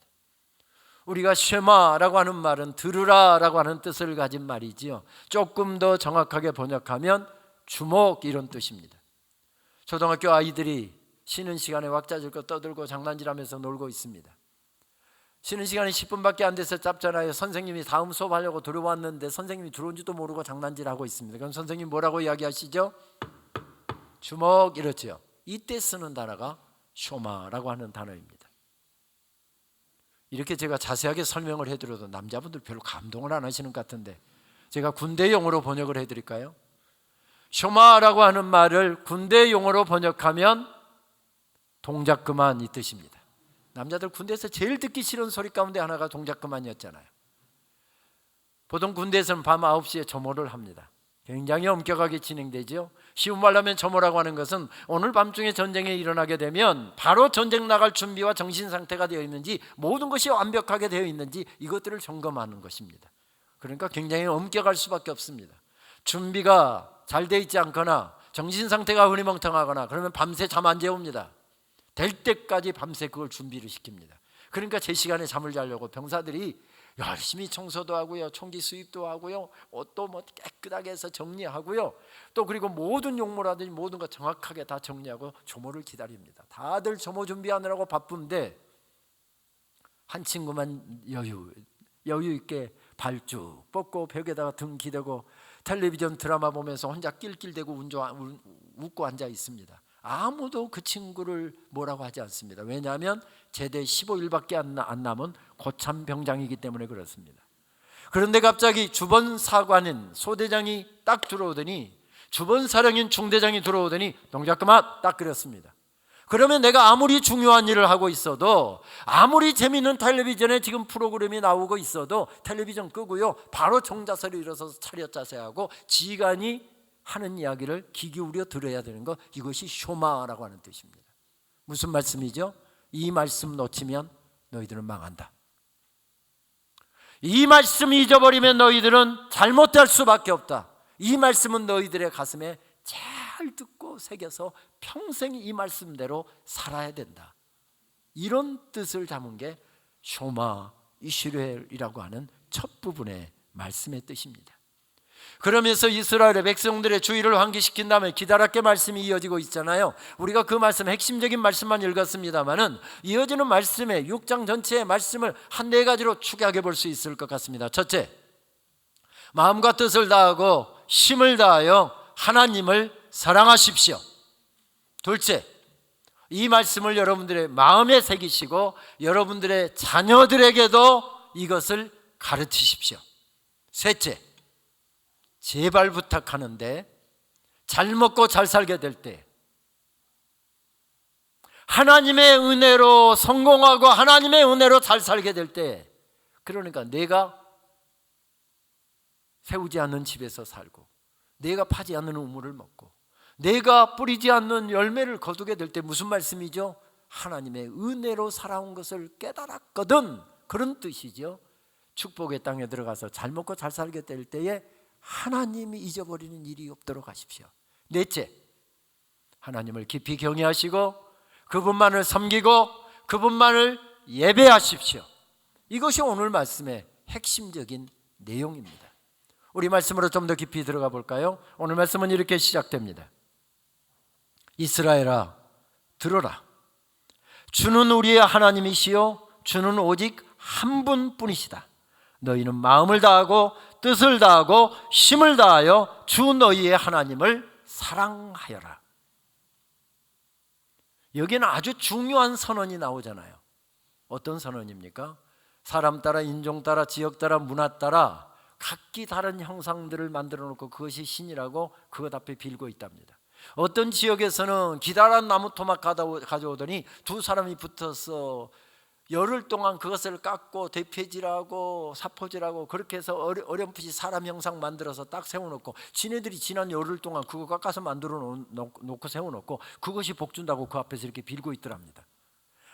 우리가 쉐마라고 하는 말은 들으라라고 하는 뜻을 가진 말이지요. 조금 더 정확하게 번역하면 주목, 이런 뜻입니다. 초등학교 아이들이 쉬는 시간에 왁자질거 떠들고 장난질하면서 놀고 있습니다. 쉬는 시간이 10분밖에 안 돼서 짧잖아요. 선생님이 다음 수업하려고 들어왔는데 선생님이 들어온지도 모르고 장난질하고 있습니다. 그럼 선생님 뭐라고 이야기하시죠? 주목, 이렇죠. 이때 쓰는 단어가 쇼마라고 하는 단어입니다. 이렇게 제가 자세하게 설명을 해드려도 남자분들 별로 감동을 안 하시는 것 같은데 제가 군대 용어로 번역을 해드릴까요? 쇼마라고 하는 말을 군대 용어로 번역하면 동작 그만, 이 뜻입니다. 남자들 군대에서 제일 듣기 싫은 소리 가운데 하나가 동작 그만이었잖아요. 보통 군대에서는 밤 9시에 점호를 합니다. 굉장히 엄격하게 진행되죠. 쉬운 말로 하면 점호라고 하는 것은 오늘 밤중에 전쟁이 일어나게 되면 바로 전쟁 나갈 준비와 정신 상태가 되어 있는지, 모든 것이 완벽하게 되어 있는지 이것들을 점검하는 것입니다. 그러니까 굉장히 엄격할 수밖에 없습니다. 준비가 잘 되어 있지 않거나 정신 상태가 흐리멍텅하거나 그러면 밤새 잠 안 재웁니다. 될 때까지 밤새 그걸 준비를 시킵니다. 그러니까 제 시간에 잠을 자려고 병사들이 열심히 청소도 하고요, 총기 수입도 하고요, 옷도 뭐 깨끗하게 해서 정리하고요, 또 그리고 모든 용모라든지 모든 것 정확하게 다 정리하고 조모를 기다립니다. 다들 조모 준비하느라고 바쁜데 한 친구만 여유 있게 발 쭉 뻗고 벽에다가 등 기대고 텔레비전 드라마 보면서 혼자 낄낄대고 웃고 앉아 있습니다. 아무도 그 친구를 뭐라고 하지 않습니다. 왜냐하면 제대 15일밖에 안 남은 고참 병장이기 때문에 그렇습니다. 그런데 갑자기 주번 사관인 소대장이 딱 들어오더니, 주번 사령인 중대장이 들어오더니 동작 그만 딱 그랬습니다. 그러면 내가 아무리 중요한 일을 하고 있어도, 아무리 재미있는 텔레비전에 지금 프로그램이 나오고 있어도 텔레비전 끄고요 바로 정자세로 일어서서 차렷 자세하고 지휘관이 하는 이야기를 귀 기울여 들어야 되는 것, 이것이 쇼마라고 하는 뜻입니다. 무슨 말씀이죠? 이 말씀 놓치면 너희들은 망한다. 이 말씀 잊어버리면 너희들은 잘못될 수밖에 없다. 이 말씀은 너희들의 가슴에 잘 듣고 새겨서 평생 이 말씀대로 살아야 된다. 이런 뜻을 담은 게 쇼마 이스라엘이라고 하는 첫 부분의 말씀의 뜻입니다. 그러면서 이스라엘의 백성들의 주의를 환기시킨 다음에 기다랗게 말씀이 이어지고 있잖아요. 우리가 그 말씀 핵심적인 말씀만 읽었습니다마는 이어지는 말씀의 6장 전체의 말씀을 한 네 가지로 축약해 볼 수 있을 것 같습니다. 첫째, 마음과 뜻을 다하고 힘을 다하여 하나님을 사랑하십시오. 둘째, 이 말씀을 여러분들의 마음에 새기시고 여러분들의 자녀들에게도 이것을 가르치십시오. 셋째, 제발 부탁하는데 잘 먹고 잘 살게 될 때, 하나님의 은혜로 성공하고 하나님의 은혜로 잘 살게 될 때, 그러니까 내가 세우지 않는 집에서 살고, 내가 파지 않는 우물을 먹고, 내가 뿌리지 않는 열매를 거두게 될 때, 무슨 말씀이죠? 하나님의 은혜로 살아온 것을 깨달았거든, 그런 뜻이죠. 축복의 땅에 들어가서 잘 먹고 잘 살게 될 때에 하나님이 잊어버리는 일이 없도록 하십시오. 넷째, 하나님을 깊이 경외하시고 그분만을 섬기고 그분만을 예배하십시오. 이것이 오늘 말씀의 핵심적인 내용입니다. 우리 말씀으로 좀 더 깊이 들어가 볼까요? 오늘 말씀은 이렇게 시작됩니다. 이스라엘아, 들어라. 주는 우리의 하나님이시요 주는 오직 한 분뿐이시다. 너희는 마음을 다하고 뜻을 다하고 힘을 다하여 주 너희의 하나님을 사랑하여라. 여기는 아주 중요한 선언이 나오잖아요. 어떤 선언입니까? 사람 따라, 인종 따라, 지역 따라, 문화 따라 각기 다른 형상들을 만들어 놓고 그것이 신이라고 그것 앞에 빌고 있답니다. 어떤 지역에서는 기다란 나무 토막 가져오더니 두 사람이 붙어서 열흘 동안 그것을 깎고 대패질하고 사포질하고 그렇게 해서 어렴풋이 사람 형상 만들어서 딱 세워놓고, 지네들이 지난 열흘 동안 그거 깎아서 만들어 놓고 세워놓고 그것이 복준다고 그 앞에서 이렇게 빌고 있더랍니다.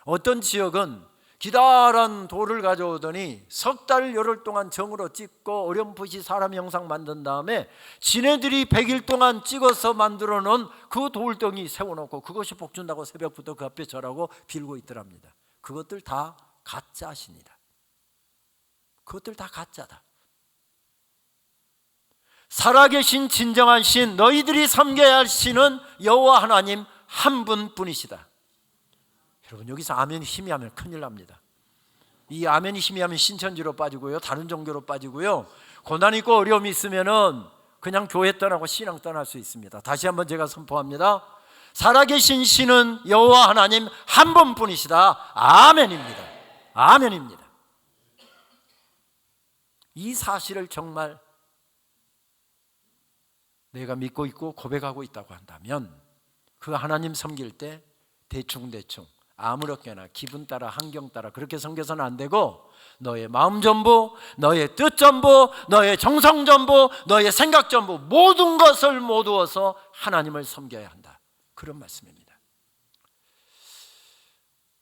어떤 지역은 기다란 돌을 가져오더니 석 달 열흘 동안 정으로 찍고 어렴풋이 사람 형상 만든 다음에 지네들이 100일 동안 찍어서 만들어 놓은 그 돌덩이 세워놓고 그것이 복준다고 새벽부터 그 앞에 절하고 빌고 있더랍니다. 그것들 다 가짜 신이다. 그것들 다 가짜다. 살아계신 진정한 신, 너희들이 섬겨야 할 신은 여호와 하나님 한 분뿐이시다. 여러분, 여기서 아멘이 희미하면 큰일 납니다. 이 아멘이 희미하면 신천지로 빠지고요, 다른 종교로 빠지고요, 고난 있고 어려움이 있으면은 그냥 교회 떠나고 신앙 떠날 수 있습니다. 다시 한번 제가 선포합니다. 살아계신 신은 여호와 하나님 한 분뿐이시다. 아멘입니다. 아멘입니다. 이 사실을 정말 내가 믿고 있고 고백하고 있다고 한다면 그 하나님 섬길 때 대충 아무렇게나 기분 따라 환경 따라 그렇게 섬겨서는 안 되고, 너의 마음 전부, 너의 뜻 전부, 너의 정성 전부, 너의 생각 전부, 모든 것을 모두어서 하나님을 섬겨야 한다. 그런 말씀입니다.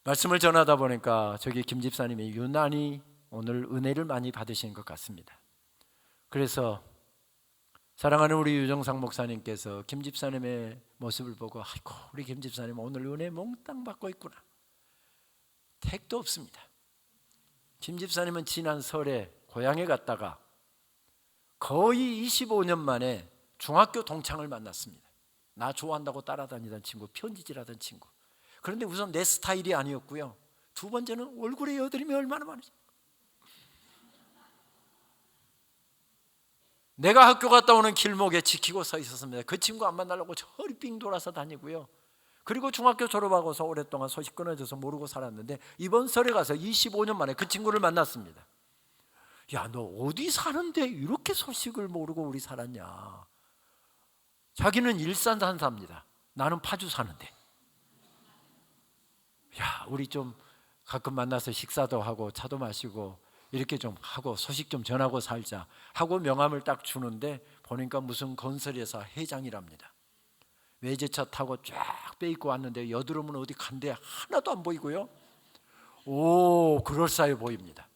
말씀을 전하다 보니까 저기 김 집사님이 유난히 오늘 은혜를 많이 받으신 것 같습니다. 그래서 사랑하는 우리 유정상 목사님께서 김 집사님의 모습을 보고, 아이고 우리 김 집사님 오늘 은혜 몽땅 받고 있구나. 택도 없습니다. 김 집사님은 지난 설에 고향에 갔다가 거의 25년 만에 중학교 동창을 만났습니다. 나 좋아한다고 따라다니던 친구, 편지질하던 친구. 그런데 우선 내 스타일이 아니었고요, 두 번째는 얼굴에 여드름이 얼마나 많으지. 내가 학교 갔다 오는 길목에 지키고 서 있었습니다. 그 친구 안 만나려고 저리 삥 돌아서 다니고요. 그리고 중학교 졸업하고서 오랫동안 소식 끊어져서 모르고 살았는데 이번 설에 가서 25년 만에 그 친구를 만났습니다. 야, 너 어디 사는데 이렇게 소식을 모르고 우리 살았냐. 자기는 일산 산사입니다. 나는 파주 사는데. 야, 우리 좀 가끔 만나서 식사도 하고 차도 마시고 이렇게 좀 하고 소식 좀 전하고 살자 하고 명함을 딱 주는데 보니까 무슨 건설회사 회장이랍니다. 외제차 타고 쫙 빼입고 왔는데 여드름은 어디 간데 하나도 안 보이고요. 오, 그럴싸해 보입니다.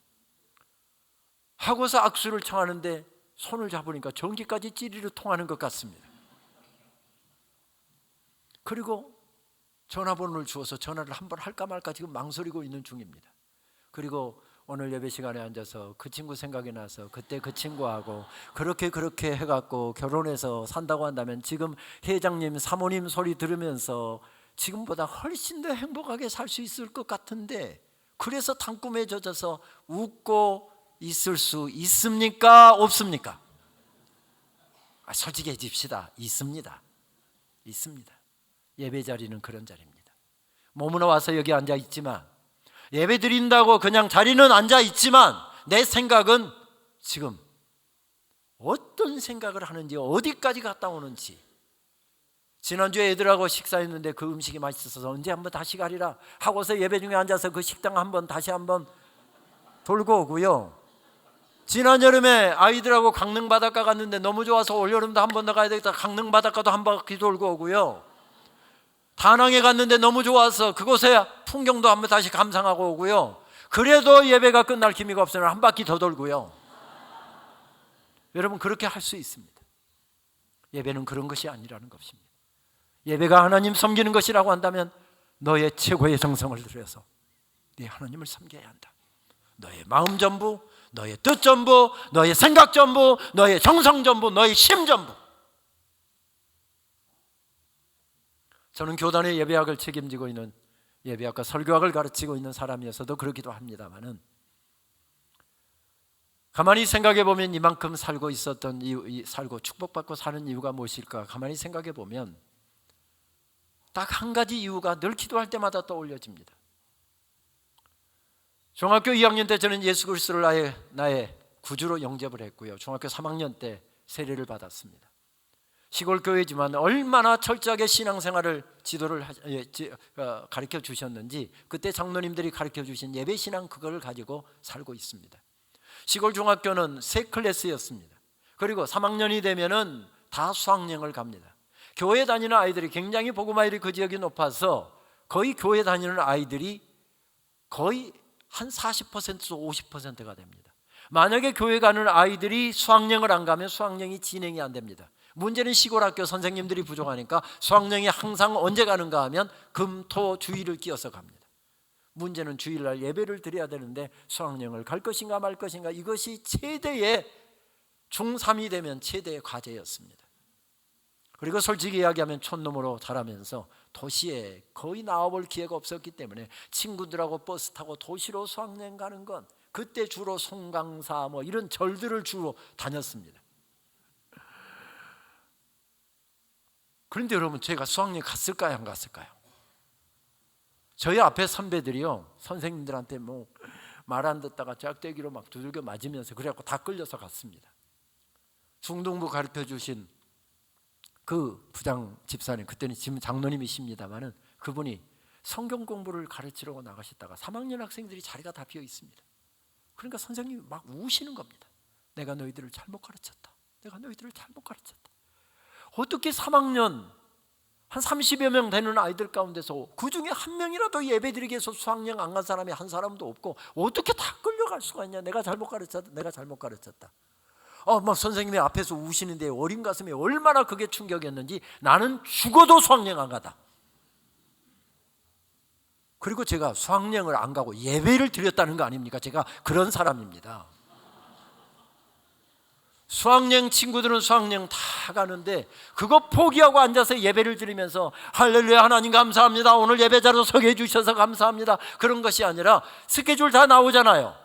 하고서 악수를 청하는데 손을 잡으니까 전기까지 찌리로 통하는 것 같습니다. 그리고 전화번호를 주어서 전화를 한번 할까 말까 지금 망설이고 있는 중입니다. 그리고 오늘 예배 시간에 앉아서 그 친구 생각이 나서 그때 그 친구하고 그렇게 해갖고 결혼해서 산다고 한다면 지금 회장님 사모님 소리 들으면서 지금보다 훨씬 더 행복하게 살 수 있을 것 같은데, 그래서 단꿈에 젖어서 웃고 있을 수 있습니까? 없습니까? 솔직해집시다. 있습니다. 예배 자리는 그런 자리입니다. 몸은 와서 여기 앉아 있지만, 예배 드린다고 그냥 자리는 앉아 있지만 내 생각은 지금 어떤 생각을 하는지, 어디까지 갔다 오는지. 지난주에 애들하고 식사했는데 그 음식이 맛있어서 언제 한번 다시 가리라 하고서 예배 중에 앉아서 그 식당 다시 한번 돌고 오고요. 지난 여름에 아이들하고 강릉 바닷가 갔는데 너무 좋아서 올여름도 한 번 더 가야 되겠다. 강릉 바닷가도 한 바퀴 돌고 오고요. 다낭에 갔는데 너무 좋아서 그곳에 풍경도 한번 다시 감상하고 오고요. 그래도 예배가 끝날 기미가 없으면 한 바퀴 더 돌고요. 여러분, 그렇게 할 수 있습니다. 예배는 그런 것이 아니라는 것입니다. 예배가 하나님 섬기는 것이라고 한다면 너의 최고의 정성을 들여서 네 하나님을 섬겨야 한다. 너의 마음 전부, 너의 뜻 전부, 너의 생각 전부, 너의 정성 전부, 너의 심 전부. 저는 교단의 예배학을 책임지고 있는, 예배학과 설교학을 가르치고 있는 사람이어서도 그러기도 합니다만은, 가만히 생각해 보면 이만큼 살고 있었던 살고 축복받고 사는 이유가 무엇일까? 가만히 생각해 보면 딱 한 가지 이유가 늘 기도할 때마다 떠올려집니다. 중학교 2학년 때 저는 예수 그리스도를 나의 구주로 영접을 했고요. 중학교 3학년 때 세례를 받았습니다. 시골 교회지만 얼마나 철저하게 신앙생활을 가르쳐 주셨는지 그때 장로님들이 가르쳐 주신 예배 신앙, 그걸 가지고 살고 있습니다. 시골 중학교는 3클래스였습니다. 그리고 3학년이 되면은 다 수학여행을 갑니다. 교회 다니는 아이들이 굉장히 복음화율이 그 지역이 높아서 거의 교회 다니는 아이들이 거의 한 40%에서 50%가 됩니다. 만약에 교회 가는 아이들이 수학여행을 안 가면 수학여행이 진행이 안 됩니다. 문제는 시골 학교 선생님들이 부족하니까 수학여행이 항상 언제 가는가 하면 금, 토, 주일을 끼어서 갑니다. 문제는 주일날 예배를 드려야 되는데 수학여행을 갈 것인가 말 것인가, 이것이 최대의 중3이 되면 최대의 과제였습니다. 그리고 솔직히 이야기하면 촌놈으로 자라면서 도시에 거의 나와볼 기회가 없었기 때문에 친구들하고 버스 타고 도시로 수학여행 가는 건, 그때 주로 송강사 이런 절들을 주로 다녔습니다. 그런데 여러분, 제가 수학여행 갔을까요, 안 갔을까요? 저희 앞에 선배들이요, 선생님들한테 말 안 듣다가 짝대기로 막 두들겨 맞으면서 그래갖고 다 끌려서 갔습니다. 중등부 가르쳐 주신 그 부장 집사님, 그때는 지금 장로님이십니다만은 그분이 성경 공부를 가르치려고 나가셨다가 3학년 학생들이 자리가 다 비어 있습니다. 그러니까 선생님이 막 우시는 겁니다. 내가 너희들을 잘못 가르쳤다. 어떻게 3학년 한 30여 명 되는 아이들 가운데서 그 중에 한 명이라도 예배드리기 위해서 수학여행 안 간 사람이 한 사람도 없고 어떻게 다 끌려갈 수가 있냐. 내가 잘못 가르쳤다. 막 선생님이 앞에서 우시는데 어린 가슴에 얼마나 그게 충격이었는지, 나는 죽어도 수학여행 안 가다. 그리고 제가 수학여행을 안 가고 예배를 드렸다는 거 아닙니까? 제가 그런 사람입니다. 수학여행 친구들은 수학여행 다 가는데 그거 포기하고 앉아서 예배를 드리면서 할렐루야 하나님 감사합니다, 오늘 예배자로 서게 해주셔서 감사합니다, 그런 것이 아니라 스케줄 다 나오잖아요.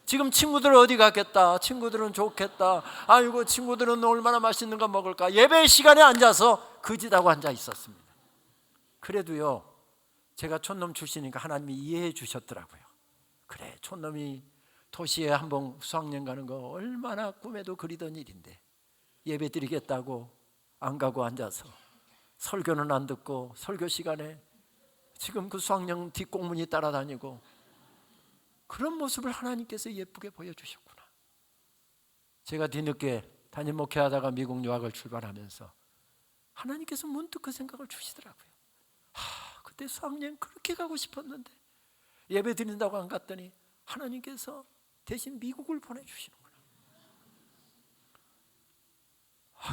지금 친구들 어디 갔겠다, 친구들은 좋겠다, 아이고 친구들은 얼마나 맛있는 거 먹을까, 예배 시간에 앉아서 거짓하고 앉아 있었습니다. 그래도요, 제가 촌놈 출신이니까 하나님이 이해해 주셨더라고요. 그래, 촌놈이 도시에 한번 수학여행 가는 거 얼마나 꿈에도 그리던 일인데 예배 드리겠다고 안 가고 앉아서 설교는 안 듣고 설교 시간에 지금 그 수학여행 뒷공문이 따라다니고, 그런 모습을 하나님께서 예쁘게 보여주셨구나. 제가 뒤늦게 담임 목회하다가 미국 유학을 출발하면서 하나님께서 문득 그 생각을 주시더라고요. 그때 수학여행 그렇게 가고 싶었는데 예배 드린다고 안 갔더니 하나님께서 대신 미국을 보내주시는구나.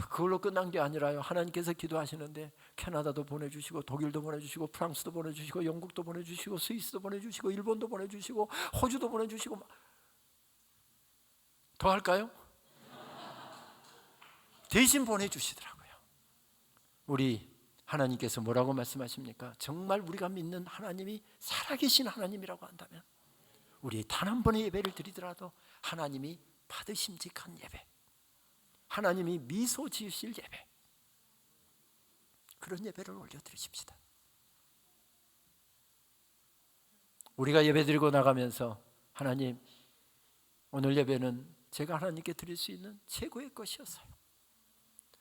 그걸로 끝난 게 아니라요, 하나님께서 기도하시는데 캐나다도 보내주시고 독일도 보내주시고 프랑스도 보내주시고 영국도 보내주시고 스위스도 보내주시고 일본도 보내주시고 호주도 보내주시고, 더 할까요? 대신 보내주시더라고요. 우리 하나님께서 뭐라고 말씀하십니까? 정말 우리가 믿는 하나님이 살아계신 하나님이라고 한다면 우리 단 한 번의 예배를 드리더라도 하나님이 받으심직한 예배, 하나님이 미소 지으실 예배, 그런 예배를 올려드리십시다. 우리가 예배 드리고 나가면서 하나님, 오늘 예배는 제가 하나님께 드릴 수 있는 최고의 것이었어요,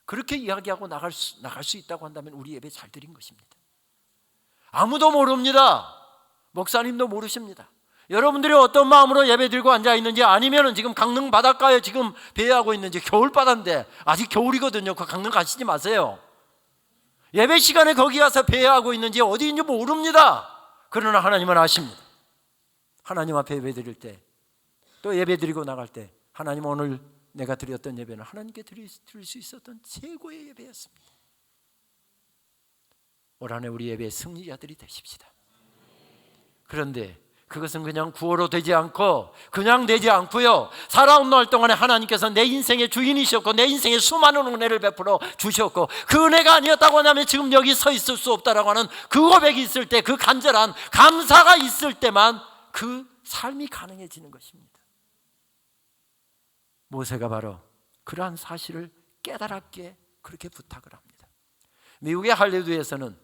그렇게 이야기하고 나갈 수 있다고 한다면 우리 예배 잘 드린 것입니다. 아무도 모릅니다. 목사님도 모르십니다. 여러분들이 어떤 마음으로 예배 드리고 앉아 있는지, 아니면 지금 강릉 바닷가에 지금 배회하고 있는지, 겨울바다인데 아직 겨울이거든요. 그 강릉 가시지 마세요. 예배 시간에 거기 가서 배회하고 있는지 어디인지 모릅니다. 그러나 하나님은 아십니다. 하나님 앞에 예배 드릴 때, 또 예배 드리고 나갈 때, 하나님 오늘 내가 드렸던 예배는 하나님께 드릴 수 있었던 최고의 예배였습니다. 올 한 해 우리 예배의 승리자들이 되십시다. 그런데 그것은 그냥 구호로 되지 않고, 그냥 되지 않고요, 살아온 날 동안에 하나님께서 내 인생의 주인이셨고 내 인생에 수많은 은혜를 베풀어 주셨고, 그 은혜가 아니었다고 하면 지금 여기 서 있을 수 없다라고 하는 그 고백이 있을 때, 그 간절한 감사가 있을 때만 그 삶이 가능해지는 것입니다. 모세가 바로 그러한 사실을 깨달았기에 그렇게 부탁을 합니다. 미국의 할리우드에서는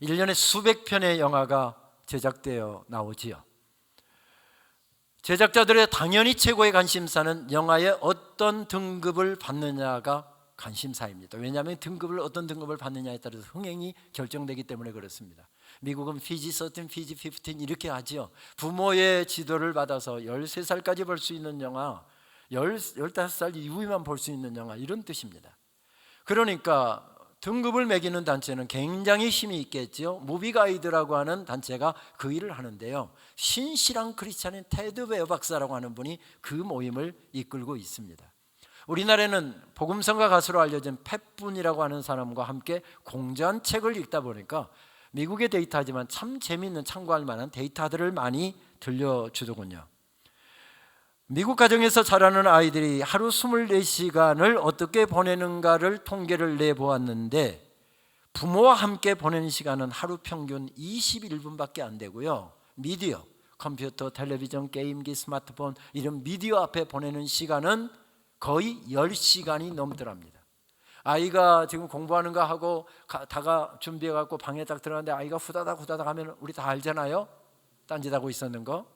1년에 수백 편의 영화가 제작되어 나오지요. 제작자들의 당연히 최고의 관심사는 영화의 어떤 등급을 받느냐가 관심사입니다. 왜냐하면 어떤 등급을 받느냐에 따라서 흥행이 결정되기 때문에 그렇습니다. 미국은 PG-13, PG-15 이렇게 하지요. 부모의 지도를 받아서 13살까지 볼 수 있는 영화, 15살 이후에만 볼 수 있는 영화, 이런 뜻입니다. 그러니까 등급을 매기는 단체는 굉장히 힘이 있겠죠. 무비가이드라고 하는 단체가 그 일을 하는데요, 신실한 크리스찬인 테드 베어 박사라고 하는 분이 그 모임을 이끌고 있습니다. 우리나라에는 복음성가 가수로 알려진 팻분이라고 하는 사람과 함께 공저한 책을 읽다 보니까 미국의 데이터지만 참 재미있는, 참고할 만한 데이터들을 많이 들려주더군요. 미국 가정에서 자라는 아이들이 하루 24시간을 어떻게 보내는가를 통계를 내보았는데, 부모와 함께 보내는 시간은 하루 평균 21분밖에 안 되고요, 미디어, 컴퓨터, 텔레비전, 게임기, 스마트폰 이런 미디어 앞에 보내는 시간은 거의 10시간이 넘더랍니다. 아이가 지금 공부하는 거 하고 다가 준비해갖고 방에 딱 들어갔는데 아이가 후다닥 하면 우리 다 알잖아요, 딴짓하고 있었는 거.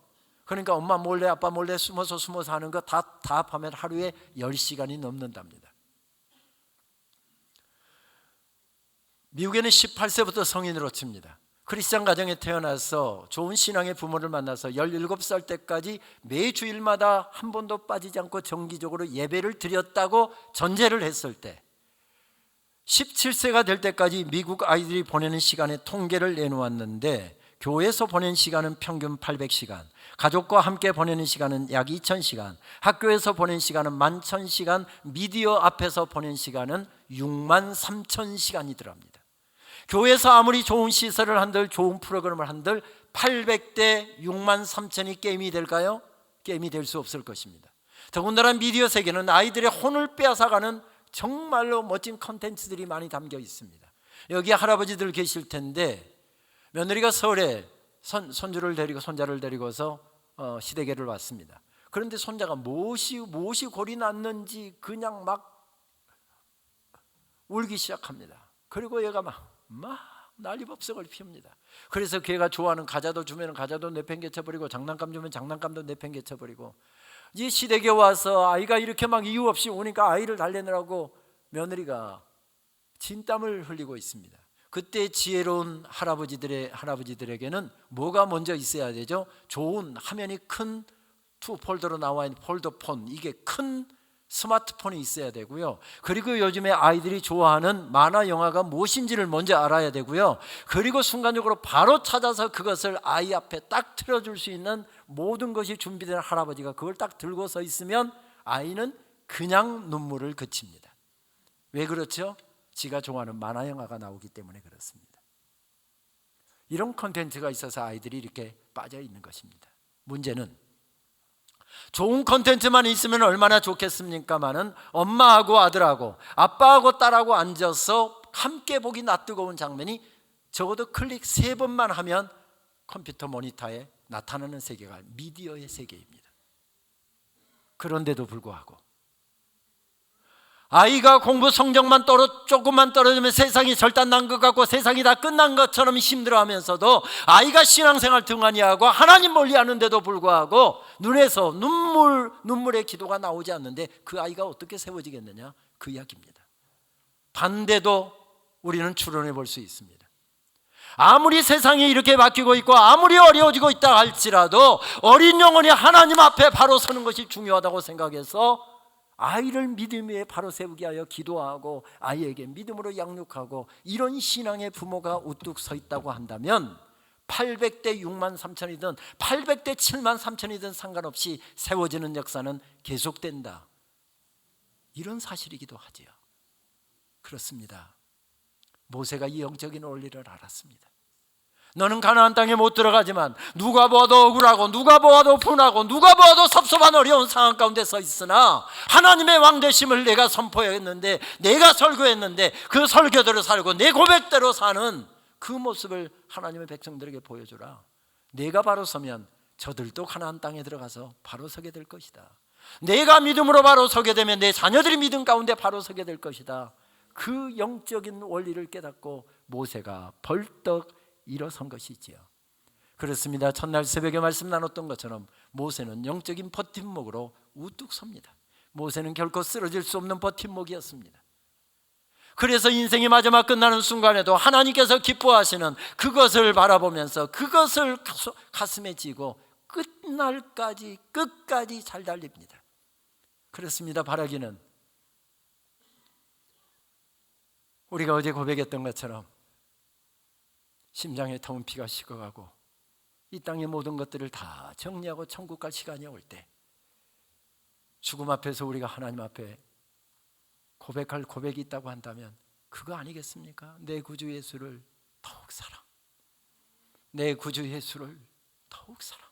그러니까 엄마 몰래 아빠 몰래 숨어서 하는 거 다 합하면 하루에 10시간이 넘는답니다. 미국에는 18세부터 성인으로 칩니다. 크리스찬 가정에 태어나서 좋은 신앙의 부모를 만나서 17살 때까지 매주일마다 한 번도 빠지지 않고 정기적으로 예배를 드렸다고 전제를 했을 때, 17세가 될 때까지 미국 아이들이 보내는 시간의 통계를 내놓았는데, 교회에서 보낸 시간은 평균 800시간, 가족과 함께 보내는 시간은 약 2000시간, 학교에서 보낸 시간은 11,000시간, 미디어 앞에서 보낸 시간은 63,000시간이더랍니다. 교회에서 아무리 좋은 시설을 한들, 좋은 프로그램을 한들 800대 63,000이 게임이 될까요? 게임이 될 수 없을 것입니다. 더군다나 미디어 세계는 아이들의 혼을 빼앗아가는 정말로 멋진 컨텐츠들이 많이 담겨 있습니다. 여기 할아버지들 계실 텐데 며느리가 서울에 손주를 데리고 손자를 데리고서 시댁에를 왔습니다. 그런데 손자가 무엇이 골이 났는지 그냥 막 울기 시작합니다. 그리고 얘가 막 난리법석을 피웁니다. 그래서 걔가 좋아하는 과자도 주면 과자도 내팽개쳐버리고 장난감 주면 장난감도 내팽개쳐버리고, 이 시댁에 와서 아이가 이렇게 막 이유 없이 오니까 아이를 달래느라고 며느리가 진땀을 흘리고 있습니다. 그때 지혜로운 할아버지들에게는 뭐가 먼저 있어야 되죠? 좋은 화면이 큰 투폴더로 나와 있는 폴더폰, 이게 큰 스마트폰이 있어야 되고요. 그리고 요즘에 아이들이 좋아하는 만화 영화가 무엇인지를 먼저 알아야 되고요. 그리고 순간적으로 바로 찾아서 그것을 아이 앞에 딱 틀어줄 수 있는 모든 것이 준비된 할아버지가 그걸 딱 들고 서 있으면 아이는 그냥 눈물을 그칩니다. 왜 그렇죠? 지가 좋아하는 만화 영화가 나오기 때문에 그렇습니다. 이런 콘텐츠가 있어서 아이들이 이렇게 빠져 있는 것입니다. 문제는 좋은 콘텐츠만 있으면 얼마나 좋겠습니까마는 엄마하고 아들하고 아빠하고 딸하고 앉아서 함께 보기 낯뜨거운 장면이 적어도 클릭 3번만 하면 컴퓨터 모니터에 나타나는 세계가 미디어의 세계입니다. 그런데도 불구하고 아이가 공부 성적만 조금만 떨어지면 세상이 절단난 것 같고 세상이 다 끝난 것처럼 힘들어하면서도 아이가 신앙생활 등한히 하고 하나님 멀리하는데도 불구하고 눈에서 눈물의 기도가 나오지 않는데 그 아이가 어떻게 세워지겠느냐, 그 이야기입니다. 반대도 우리는 추론해 볼 수 있습니다. 아무리 세상이 이렇게 바뀌고 있고 아무리 어려워지고 있다 할지라도 어린 영혼이 하나님 앞에 바로 서는 것이 중요하다고 생각해서 아이를 믿음 위에 바로 세우게 하여 기도하고 아이에게 믿음으로 양육하고 이런 신앙의 부모가 우뚝 서 있다고 한다면 800대 6만 3천이든 800대 7만 3천이든 상관없이 세워지는 역사는 계속된다, 이런 사실이기도 하지요. 그렇습니다. 모세가 이 영적인 원리를 알았습니다. 너는 가나안 땅에 못 들어가지만 누가 보아도 억울하고 누가 보아도 분하고 누가 보아도 섭섭한 어려운 상황 가운데 서 있으나 하나님의 왕되심을 내가 선포했는데, 내가 설교했는데 그 설교대로 살고 내 고백대로 사는 그 모습을 하나님의 백성들에게 보여주라. 내가 바로 서면 저들도 가나안 땅에 들어가서 바로 서게 될 것이다. 내가 믿음으로 바로 서게 되면 내 자녀들이 믿음 가운데 바로 서게 될 것이다. 그 영적인 원리를 깨닫고 모세가 벌떡 일어선 것이지요. 그렇습니다. 첫날 새벽에 말씀 나눴던 것처럼 모세는 영적인 버팀목으로 우뚝 섭니다. 모세는 결코 쓰러질 수 없는 버팀목이었습니다. 그래서 인생이 마지막 끝나는 순간에도 하나님께서 기뻐하시는 그것을 바라보면서 그것을 가슴에 지고 끝날까지 끝까지 잘 달립니다. 그렇습니다. 바라기는 우리가 어제 고백했던 것처럼 심장에 터운 피가 식어가고 이 땅의 모든 것들을 다 정리하고 천국 갈 시간이 올 때 죽음 앞에서 우리가 하나님 앞에 고백할 고백이 있다고 한다면 그거 아니겠습니까? 내 구주 예수를 더욱 사랑, 내 구주 예수를 더욱 사랑.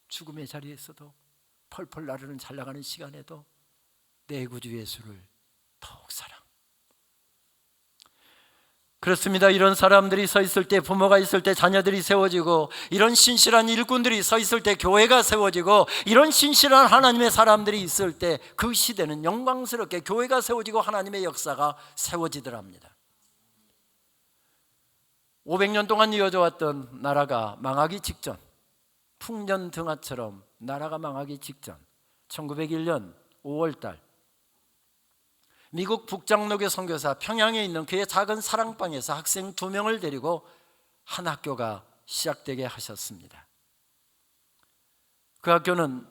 죽음의 자리에서도 펄펄 나르는 잘 나가는 시간에도 내 구주 예수를 더욱 사랑. 그렇습니다. 이런 사람들이 서 있을 때, 부모가 있을 때 자녀들이 세워지고, 이런 신실한 일꾼들이 서 있을 때 교회가 세워지고, 이런 신실한 하나님의 사람들이 있을 때 그 시대는 영광스럽게 교회가 세워지고 하나님의 역사가 세워지더랍니다. 500년 동안 이어져 왔던 나라가 망하기 직전, 풍년등화처럼 나라가 망하기 직전 1901년 5월달 미국 북장로교 선교사 평양에 있는 그의 작은 사랑방에서 학생 2명을 데리고 한 학교가 시작되게 하셨습니다. 그 학교는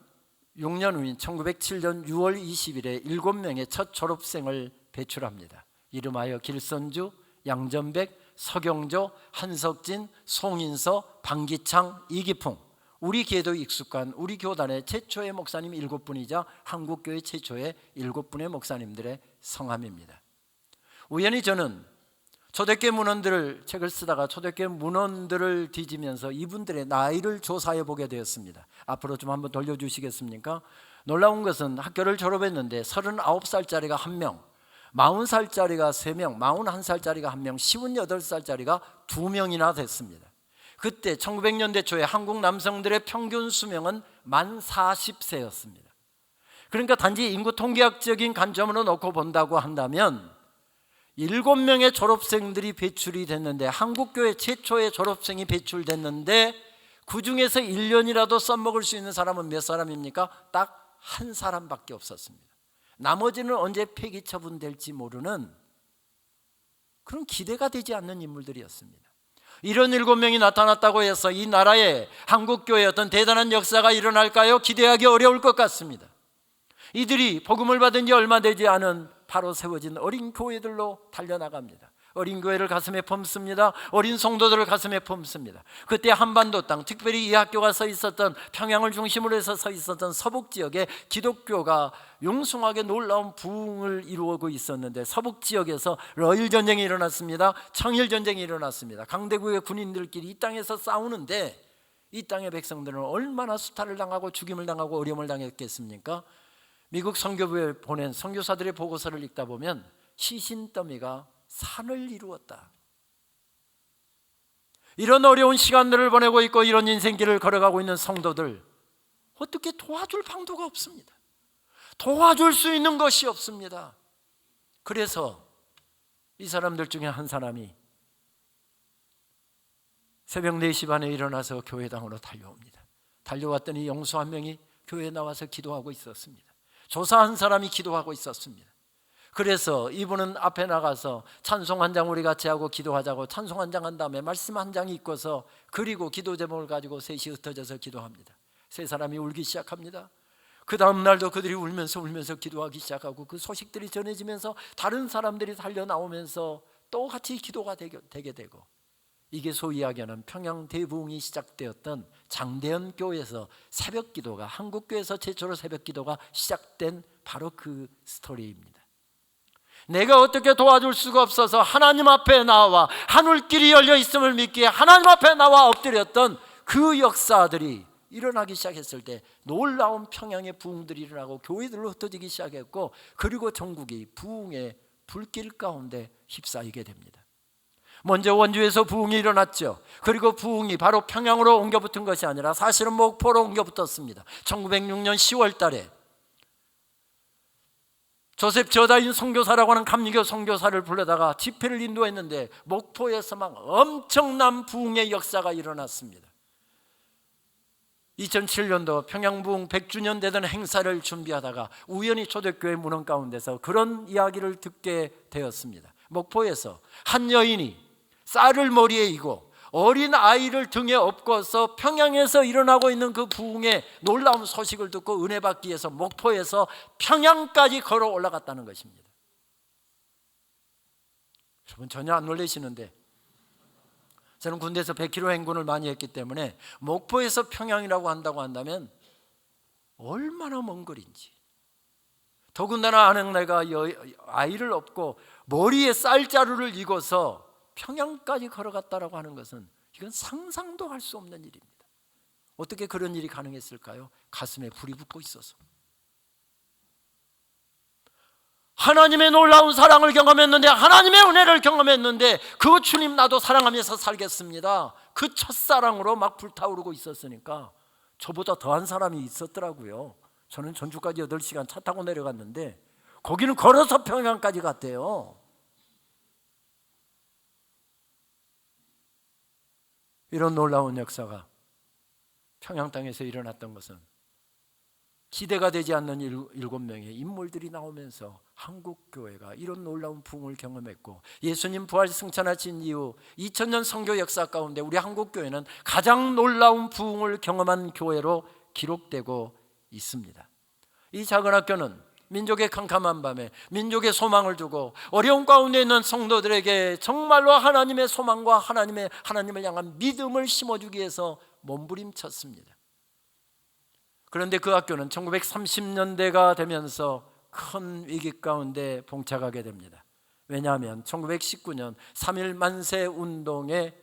6년 후인 1907년 6월 20일에 7명의 첫 졸업생을 배출합니다. 이름하여 길선주, 양전백, 서경조, 한석진, 송인서, 방기창, 이기풍. 우리 교회도 익숙한 우리 교단의 최초의 목사님 7분이자 한국교회 최초의 7분의 목사님들의 성함입니다. 우연히 저는 초대교회 문헌들을 책을 쓰다가 초대교회 문헌들을 뒤지면서 이분들의 나이를 조사해 보게 되었습니다. 앞으로 좀 한번 돌려주시겠습니까? 놀라운 것은 학교를 졸업했는데 39살짜리가 1명, 40살짜리가 3명, 41살짜리가 1명, 58살짜리가 2명이나 됐습니다. 그때 1900년대 초에 한국 남성들의 평균 수명은 만 40세였습니다. 그러니까 단지 인구 통계학적인 관점으로 놓고 본다고 한다면 7명의 졸업생들이 배출이 됐는데, 한국교회 최초의 졸업생이 배출됐는데 그 중에서 1년이라도 써먹을 수 있는 사람은 몇 사람입니까? 딱 한 사람밖에 없었습니다. 나머지는 언제 폐기 처분될지 모르는 그런 기대가 되지 않는 인물들이었습니다. 이런 7명이 나타났다고 해서 이 나라에 한국교회에 어떤 대단한 역사가 일어날까요? 기대하기 어려울 것 같습니다. 이들이 복음을 받은 지 얼마 되지 않은 바로 세워진 어린 교회들로 달려나갑니다. 어린 교회를 가슴에 품습니다. 어린 성도들을 가슴에 품습니다. 그때 한반도 땅, 특별히 이 학교가 서 있었던 평양을 중심으로 해서 서 있었던 서북 지역에 기독교가 용숭하게 놀라운 부흥을 이루고 있었는데, 서북 지역에서 러일 전쟁이 일어났습니다. 청일 전쟁이 일어났습니다. 강대국의 군인들끼리 이 땅에서 싸우는데, 이 땅의 백성들은 얼마나 수탈을 당하고 죽임을 당하고 어려움을 당했겠습니까? 미국 선교부에 보낸 선교사들의 보고서를 읽다 보면 시신더미가 산을 이루었다. 이런 어려운 시간들을 보내고 있고 이런 인생길을 걸어가고 있는 성도들, 어떻게 도와줄 방도가 없습니다. 도와줄 수 있는 것이 없습니다. 그래서 이 사람들 중에 한 사람이 새벽 4시 반에 일어나서 교회당으로 달려옵니다. 달려왔더니 영수 한 명이 교회에 나와서 기도하고 있었습니다. 조사 한 사람이 기도하고 있었습니다. 그래서 이분은 앞에 나가서 찬송 한 장 우리 같이 하고 기도하자고 찬송 한 장 한 다음에 말씀 한 장이 읽고서, 그리고 기도 제목을 가지고 셋이 흩어져서 기도합니다. 세 사람이 울기 시작합니다. 그 다음 날도 그들이 울면서 기도하기 시작하고, 그 소식들이 전해지면서 다른 사람들이 달려 나오면서 또 같이 기도가 되게 되고, 이게 소위 이야기하는 평양 대부흥이 시작되었던 장대현 교회에서 새벽 기도가, 한국교회에서 최초로 새벽 기도가 시작된 바로 그 스토리입니다. 내가 어떻게 도와줄 수가 없어서 하나님 앞에 나와 하늘길이 열려 있음을 믿기에 하나님 앞에 나와 엎드렸던 그 역사들이 일어나기 시작했을 때 놀라운 평양의 부흥들이 일어나고 교회들로 흩어지기 시작했고, 그리고 전국이 부흥의 불길 가운데 휩싸이게 됩니다. 먼저 원주에서 부흥이 일어났죠. 그리고 부흥이 바로 평양으로 옮겨 붙은 것이 아니라 사실은 목포로 옮겨 붙었습니다. 1906년 10월 달에 조셉 저다인 선교사라고 하는 감리교 선교사를 불러다가 집회를 인도했는데, 목포에서 막 엄청난 부흥의 역사가 일어났습니다. 2007년도 평양부흥 100주년 되던 행사를 준비하다가 우연히 초대교회 문헌 가운데서 그런 이야기를 듣게 되었습니다. 목포에서 한 여인이 쌀을 머리에 이고 어린 아이를 등에 업고서 평양에서 일어나고 있는 그 부흥의 놀라운 소식을 듣고 은혜 받기 위해서 목포에서 평양까지 걸어 올라갔다는 것입니다. 여러분 전혀 안 놀라시는데, 저는 군대에서 100km 행군을 많이 했기 때문에 목포에서 평양이라고 한다고 한다면 얼마나 먼 거리인지, 더군다나 아내가 아이를 업고 머리에 쌀자루를 이고서 평양까지 걸어갔다라고 하는 것은 이건 상상도 할 수 없는 일입니다. 어떻게 그런 일이 가능했을까요? 가슴에 불이 붙고 있어서. 하나님의 놀라운 사랑을 경험했는데, 하나님의 은혜를 경험했는데, 그 주님 나도 사랑하면서 살겠습니다, 그 첫사랑으로 막 불타오르고 있었으니까 저보다 더한 사람이 있었더라고요. 저는 전주까지 8시간 차 타고 내려갔는데 거기는 걸어서 평양까지 갔대요. 이런 놀라운 역사가 평양 땅에서 일어났던 것은 기대가 되지 않는 7명의 인물들이 나오면서 한국교회가 이런 놀라운 부흥을 경험했고, 예수님 부활 승천하신 이후 2000년 선교 역사 가운데 우리 한국교회는 가장 놀라운 부흥을 경험한 교회로 기록되고 있습니다. 이 작은 학교는 민족의 캄캄한 밤에 민족의 소망을 두고 어려운 가운데 있는 성도들에게 정말로 하나님의 소망과 하나님을 향한 믿음을 심어주기 위해서 몸부림쳤습니다. 그런데 그 학교는 1930년대가 되면서 큰 위기 가운데 봉착하게 됩니다. 왜냐하면 1919년 3.1 만세 운동의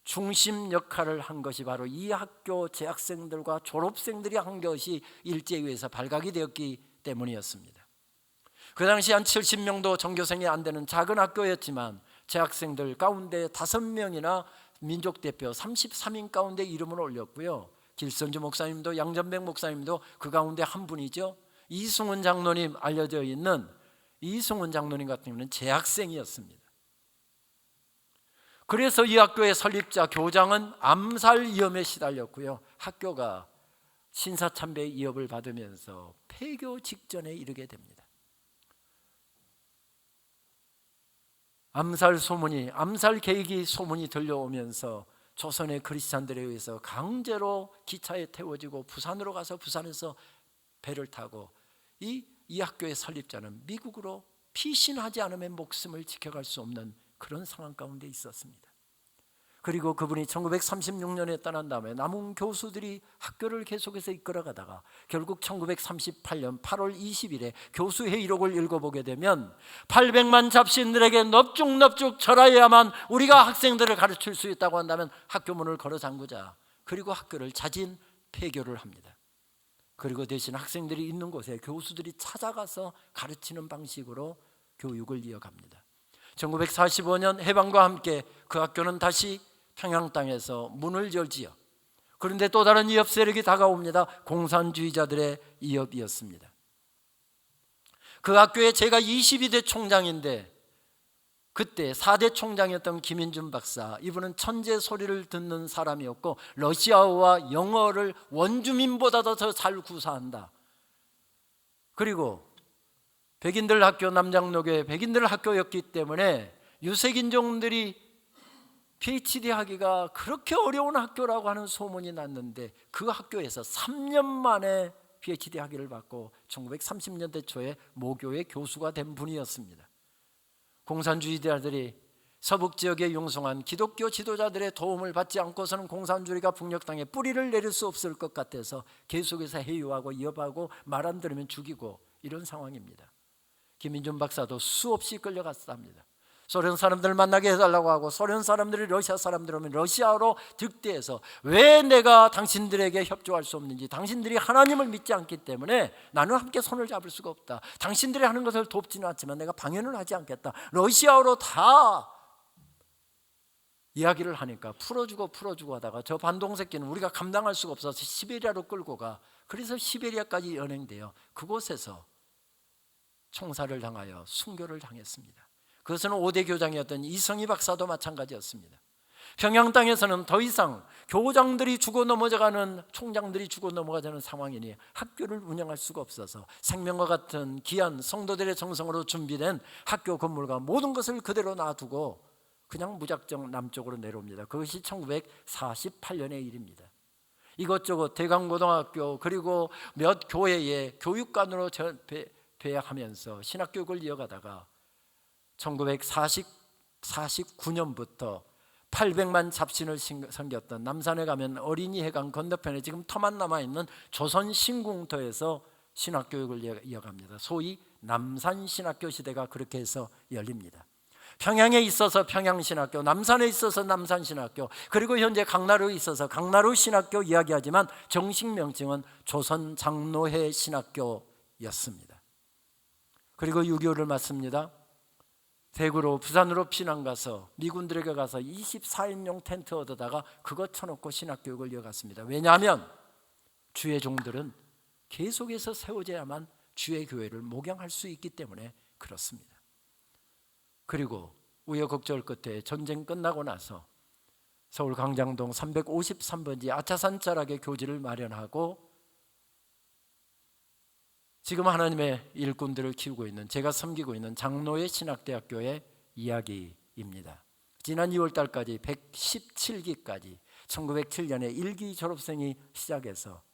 중심 역할을 한 것이 바로 이 학교 재학생들과 졸업생들이 한 것이 일제유에서 발각이 되었기 때문이었습니다. 그 당시 한 70명도 전교생이 안 되는 작은 학교였지만 재학생들 가운데 5명이나 민족대표 33인 가운데 이름을 올렸고요. 길선주 목사님도 양전백 목사님도 그 가운데 한 분이죠. 이승훈 장로님, 알려져 있는 이승훈 장로님 같은 경우는 재학생이었습니다. 그래서 이 학교의 설립자 교장은 암살 위험에 시달렸고요. 학교가 신사참배 위협을 받으면서 폐교 직전에 이르게 됩니다. 암살 계획이 소문이 들려오면서 조선의 크리스찬들에 의해서 강제로 기차에 태워지고 부산으로 가서 부산에서 배를 타고 이 학교의 설립자는 미국으로 피신하지 않으면 목숨을 지켜갈 수 없는 그런 상황 가운데 있었습니다. 그리고 그분이 1936년에 떠난 다음에 남은 교수들이 학교를 계속해서 이끌어가다가 결국 1938년 8월 20일에 교수회의록을 읽어보게 되면 800만 잡신들에게 넙죽넙죽 절하여야만 우리가 학생들을 가르칠 수 있다고 한다면 학교 문을 걸어 잠그자. 그리고 학교를 자진 폐교를 합니다. 그리고 대신 학생들이 있는 곳에 교수들이 찾아가서 가르치는 방식으로 교육을 이어갑니다. 1945년 해방과 함께 그 학교는 다시 평양 땅에서 문을 열지요. 그런데 또 다른 위협 세력이 다가옵니다. 공산주의자들의 위협이었습니다. 그 학교에 제가 22대 총장인데 그때 4대 총장이었던 김인준 박사, 이분은 천재 소리를 듣는 사람이었고 러시아어와 영어를 원주민보다도 더 잘 구사한다. 그리고 백인들 학교, 남장로교회 백인들 학교였기 때문에 유색인종들이 PhD 하기가 그렇게 어려운 학교라고 하는 소문이 났는데 그 학교에서 3년 만에 PhD 학위를 받고 1930년대 초에 모교의 교수가 된 분이었습니다. 공산주의자들이 서북 지역에 융성한 기독교 지도자들의 도움을 받지 않고서는 공산주의가 북녘 땅에 뿌리를 내릴 수 없을 것 같아서 계속해서 해유하고 위협하고 말 안 들으면 죽이고 이런 상황입니다. 김인준 박사도 수없이 끌려갔답니다. 소련 사람들을 만나게 해달라고 하고 소련 사람들이 러시아 사람들 오면 러시아어로 득대해서 왜 내가 당신들에게 협조할 수 없는지, 당신들이 하나님을 믿지 않기 때문에 나는 함께 손을 잡을 수가 없다. 당신들이 하는 것을 돕지는 않지만 내가 방해는 하지 않겠다. 러시아어로 다 이야기를 하니까 풀어주고 하다가 저 반동새끼는 우리가 감당할 수가 없어서 시베리아로 끌고 가. 그래서 시베리아까지 연행돼요. 그곳에서 총살을 당하여 순교를 당했습니다. 그것은 5대 교장이었던 이성희 박사도 마찬가지였습니다. 평양 땅에서는 더 이상 교장들이 죽어 넘어가는, 총장들이 죽어 넘어가자는 상황이니 학교를 운영할 수가 없어서 생명과 같은 귀한 성도들의 정성으로 준비된 학교 건물과 모든 것을 그대로 놔두고 그냥 무작정 남쪽으로 내려옵니다. 그것이 1948년의 일입니다. 이것저것 대강고등학교 그리고 몇 교회의 교육관으로 배역하면서 신학교육을 이어가다가 1949년부터 800만 잡신을 섬겼던 남산에 가면 어린이 해관 건너편에 지금 터만 남아있는 조선 신궁터에서 신학교육을 이어갑니다. 소위 남산신학교 시대가 그렇게 해서 열립니다. 평양에 있어서 평양신학교, 남산에 있어서 남산신학교, 그리고 현재 강나루에 있어서 강나루신학교 이야기하지만 정식 명칭은 조선장로회 신학교였습니다. 그리고 6.25를 맞습니다. 대구로 부산으로 피난 가서 미군들에게 가서 24인용 텐트 얻어다가 그것 쳐놓고 신학교육을 이어갔습니다. 왜냐하면 주의 종들은 계속해서 세워져야만 주의 교회를 목양할 수 있기 때문에 그렇습니다. 그리고 우여곡절 끝에 전쟁 끝나고 나서 서울 광장동 353번지 아차산 자락에 교지를 마련하고 지금 하나님의 일꾼들을 키우고 있는, 제가 섬기고 있는 장로의 신학대학교의 이야기입니다. 지난 2월 달까지 117기까지 1907년에 1기 졸업생이 시작해서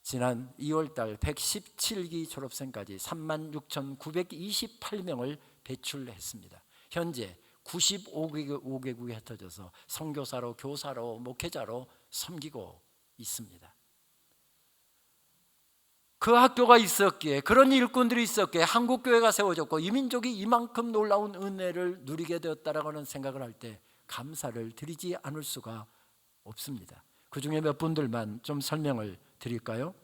지난 2월 달 117기 졸업생까지 36,928명을 배출했습니다. 현재 95개국에 흩어져서 선교사로, 교사로, 목회자로 섬기고 있습니다. 그 학교가 있었기에, 그런 일꾼들이 있었기에 한국교회가 세워졌고 이민족이 이만큼 놀라운 은혜를 누리게 되었다라고 하는 생각을 할 때 감사를 드리지 않을 수가 없습니다. 그 중에 몇 분들만 좀 설명을 드릴까요?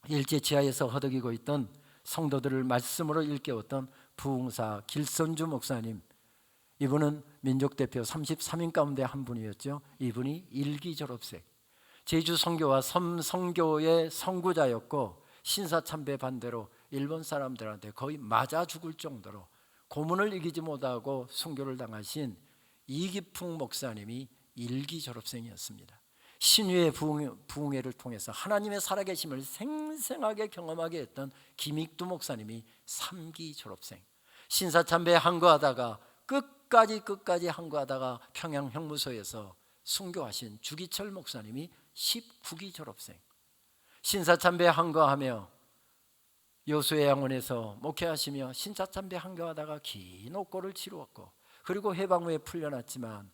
일제 지하에서 허덕이고 있던 성도들을 말씀으로 일깨웠던 부흥사 길선주 목사님, 이분은 민족대표 33인 가운데 한 분이었죠. 이분이 일기 졸업생, 제주 선교와 섬선교의 선구자였고 신사참배 반대로 일본 사람들한테 거의 맞아 죽을 정도로 고문을 이기지 못하고 순교를 당하신 이기풍 목사님이 일기 졸업생이었습니다. 신유의 부흥회를 통해서 하나님의 살아계심을 생생하게 경험하게 했던 김익두 목사님이 3기 졸업생, 신사참배 항거하다가 끝까지 항거하다가 평양 형무소에서 순교하신 주기철 목사님이 19기 졸업생, 신사참배 항거하며 여수의 양원에서 목회하시며 신사참배 항거하다가 긴 옥고를 치루었고, 그리고 해방 후에 풀려났지만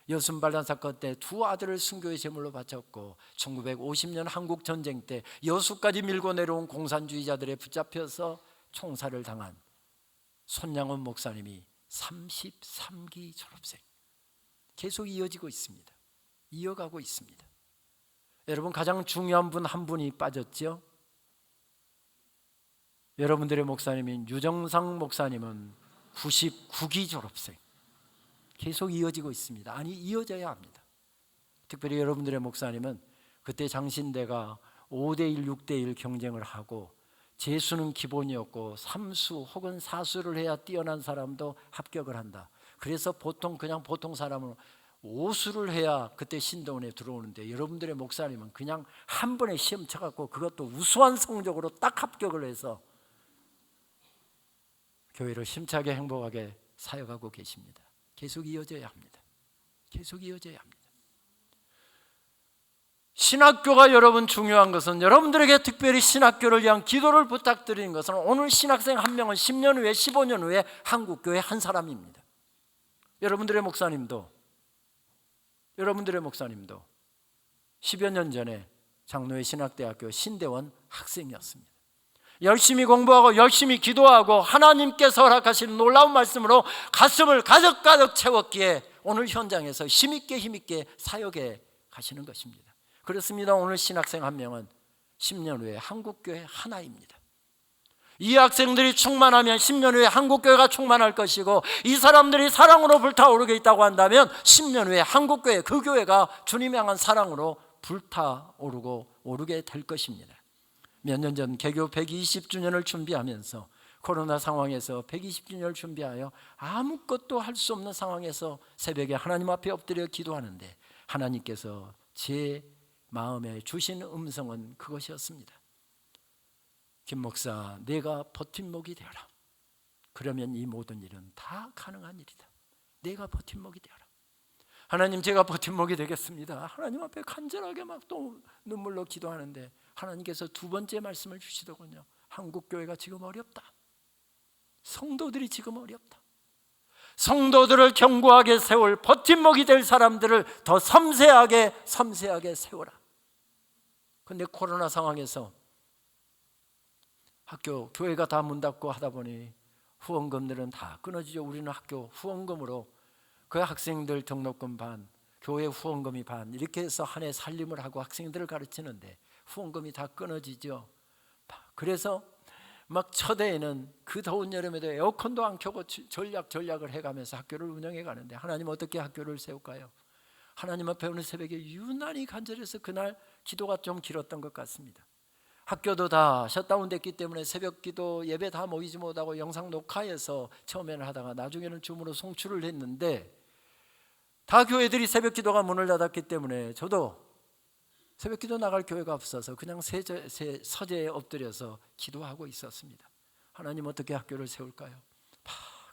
여순반란 사건 때 두 아들을 순교의 제물로 바쳤고 1950년 한국 전쟁 때 여수까지 밀고 내려온 공산주의자들에 붙잡혀서 총살을 당한 손양원 목사님이 33기 졸업생. 계속 이어지고 있습니다. 이어가고 있습니다. 여러분, 가장 중요한 분 한 분이 빠졌죠. 여러분들의 목사님인 유정상 목사님은 99기 졸업생. 계속 이어지고 있습니다. 아니, 이어져야 합니다. 특별히 여러분들의 목사님은 그때 장신대가 5대1, 6대1 경쟁을 하고 재수는 기본이었고 3수 혹은 4수를 해야 뛰어난 사람도 합격을 한다. 그래서 보통 사람은 5수를 해야 그때 신도원에 들어오는데, 여러분들의 목사님은 그냥 한 번에 시험 쳐갖고 그것도 우수한 성적으로 딱 합격을 해서 교회를 힘차게 행복하게 사역하고 계십니다. 계속 이어져야 합니다. 계속 이어져야 합니다. 신학교가 여러분 중요한 것은, 여러분들에게 특별히 신학교를 위한 기도를 부탁드리는 것은, 오늘 신학생 한 명은 10년 후에 15년 후에 한국교회 한 사람입니다. 여러분들의 목사님도 10여 년 전에 장로회 신학대학교 신대원 학생이었습니다. 열심히 공부하고 열심히 기도하고 하나님께서 허락하신 놀라운 말씀으로 가슴을 가득 채웠기에 오늘 현장에서 힘있게 사역해 가시는 것입니다. 그렇습니다. 오늘 신학생 한 명은 10년 후에 한국교회 하나입니다. 이 학생들이 충만하면 10년 후에 한국교회가 충만할 것이고, 이 사람들이 사랑으로 불타오르게 있다고 한다면 10년 후에 한국교회, 그 교회가 주님을 향한 사랑으로 불타오르게 될 것입니다. 몇 년 전 개교 120주년을 준비하면서, 코로나 상황에서 120주년을 준비하여 아무것도 할 수 없는 상황에서 새벽에 하나님 앞에 엎드려 기도하는데, 하나님께서 제 마음에 주신 음성은 그것이었습니다. 김 목사, 내가 버팀목이 되어라. 그러면 이 모든 일은 다 가능한 일이다. 내가 버팀목이 되어라. 하나님, 제가 버팀목이 되겠습니다. 하나님 앞에 간절하게 막 또 눈물로 기도하는데 하나님께서 두 번째 말씀을 주시더군요. 한국교회가 지금 어렵다. 성도들이 지금 어렵다. 성도들을 견고하게 세울 버팀목이 될 사람들을 더 섬세하게 세워라. 그런데 코로나 상황에서 학교, 교회가 다 문 닫고 하다 보니 후원금들은 다 끊어지죠. 우리는 학교 후원금으로 그 학생들 등록금 반, 교회 후원금이 반, 이렇게 해서 한 해 살림을 하고 학생들을 가르치는데 후원금이 다 끊어지죠. 그래서 막 첫해에는 그 더운 여름에도 에어컨도 안 켜고 전략을 해가면서 학교를 운영해 가는데, 하나님 어떻게 학교를 세울까요? 하나님 앞에 오늘 새벽에 유난히 간절해서 그날 기도가 좀 길었던 것 같습니다. 학교도 다 셧다운 됐기 때문에 새벽 기도 예배 다 모이지 못하고 영상 녹화해서 처음에는 하다가 나중에는 줌으로 송출을 했는데, 다 교회들이 새벽 기도가 문을 닫았기 때문에 저도 새벽 기도 나갈 교회가 없어서 그냥 서재에 엎드려서 기도하고 있었습니다. 하나님 어떻게 학교를 세울까요?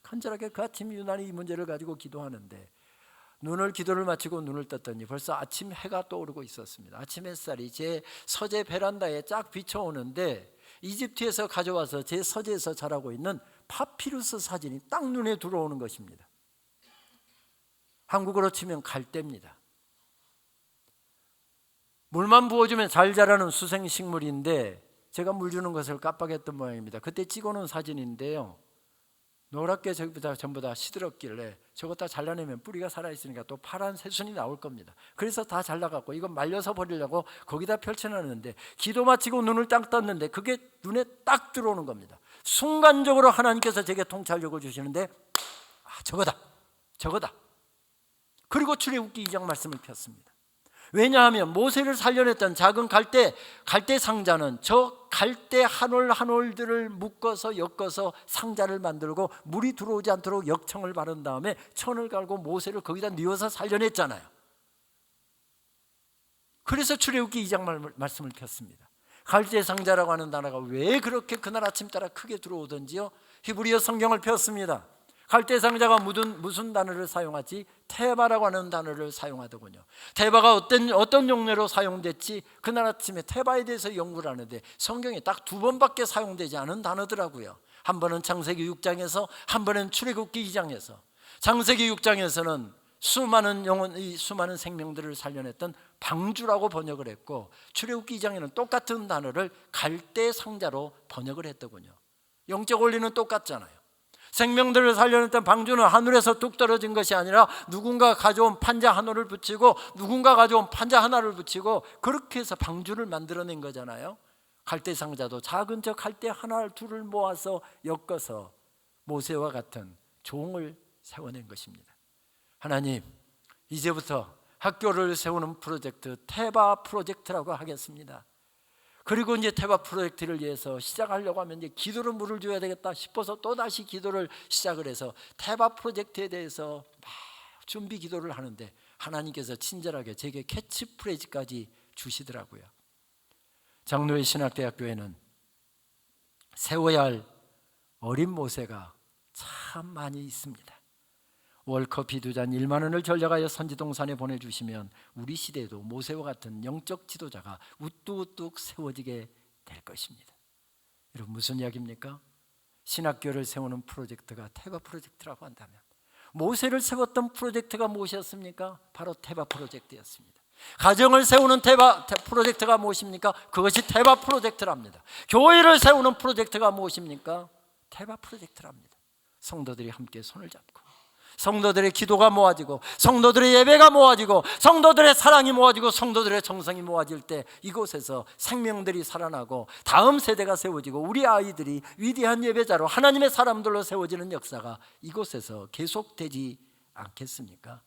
간절하게 그 아침 유난히 이 문제를 가지고 기도하는데, 기도를 마치고 눈을 떴더니 벌써 아침 해가 떠오르고 있었습니다. 아침 햇살이 제 서재 베란다에 쫙 비춰오는데, 이집트에서 가져와서 제 서재에서 자라고 있는 파피루스 사진이 딱 눈에 들어오는 것입니다. 한국어로 치면 갈대입니다. 물만 부어주면 잘 자라는 수생식물인데 제가 물 주는 것을 깜빡했던 모양입니다. 그때 찍어놓은 사진인데요, 노랗게 전부 다 시들었길래 저거 다 잘라내면 뿌리가 살아있으니까 또 파란 새순이 나올 겁니다. 그래서 다 잘라갖고 이거 말려서 버리려고 거기다 펼쳐놨는데 기도 마치고 눈을 딱 떴는데 그게 눈에 딱 들어오는 겁니다. 순간적으로 하나님께서 제게 통찰력을 주시는데 저거다. 그리고 출애굽기 2장 말씀을 폈습니다. 왜냐하면 모세를 살려냈던 작은 갈대 상자는 저 갈대 한 올 한 올들을 묶어서 엮어서 상자를 만들고 물이 들어오지 않도록 역청을 바른 다음에 천을 갈고 모세를 거기다 뉘어서 살려냈잖아요. 그래서 출애굽기 2장 말씀을 폈습니다. 갈대 상자라고 하는 단어가 왜 그렇게 그날 아침 따라 크게 들어오던지요. 히브리어 성경을 폈습니다. 갈대 상자가 무슨 단어를 사용하지? 테바라고 하는 단어를 사용하더군요. 테바가 어떤 용례로 사용됐지? 그날 아침에 테바에 대해서 연구를 하는데 성경에 딱 2번밖에 사용되지 않은 단어더라고요. 한 번은 창세기 6장에서, 한 번은 출애굽기 2장에서. 창세기 6장에서는 수많은 생명들을 살려냈던 방주라고 번역을 했고, 출애굽기 2장에는 똑같은 단어를 갈대 상자로 번역을 했더군요. 영적 원리는 똑같잖아요. 생명들을 살려냈던 방주는 하늘에서 뚝 떨어진 것이 아니라 누군가 가져온 판자 하나를 붙이고 누군가 가져온 판자 하나를 붙이고 그렇게 해서 방주를 만들어낸 거잖아요. 갈대 상자도 작은 저 갈대 하나 둘을 모아서 엮어서 모세와 같은 종을 세워낸 것입니다. 하나님, 이제부터 학교를 세우는 프로젝트 테바 프로젝트라고 하겠습니다. 그리고 이제 테바 프로젝트를 위해서 시작하려고 하면 이제 기도로 물을 줘야 되겠다 싶어서 또 다시 기도를 시작을 해서 테바 프로젝트에 대해서 막 준비 기도를 하는데 하나님께서 친절하게 제게 캐치프레이즈까지 주시더라고요. 장로의 신학대학교에는 세워야 할 어린 모세가 참 많이 있습니다. 월커피 2잔 1만 원을 전략하여 선지동산에 보내주시면 우리 시대에도 모세와 같은 영적 지도자가 우뚝우뚝 세워지게 될 것입니다. 여러분, 무슨 이야기입니까? 신학교를 세우는 프로젝트가 테바 프로젝트라고 한다면 모세를 세웠던 프로젝트가 무엇이었습니까? 바로 테바 프로젝트였습니다. 가정을 세우는 테바 프로젝트가 무엇입니까? 그것이 테바 프로젝트랍니다. 교회를 세우는 프로젝트가 무엇입니까? 테바 프로젝트랍니다. 성도들이 함께 손을 잡고 성도들의 기도가 모아지고 성도들의 예배가 모아지고 성도들의 사랑이 모아지고 성도들의 정성이 모아질 때 이곳에서 생명들이 살아나고 다음 세대가 세워지고 우리 아이들이 위대한 예배자로 하나님의 사람들로 세워지는 역사가 이곳에서 계속되지 않겠습니까?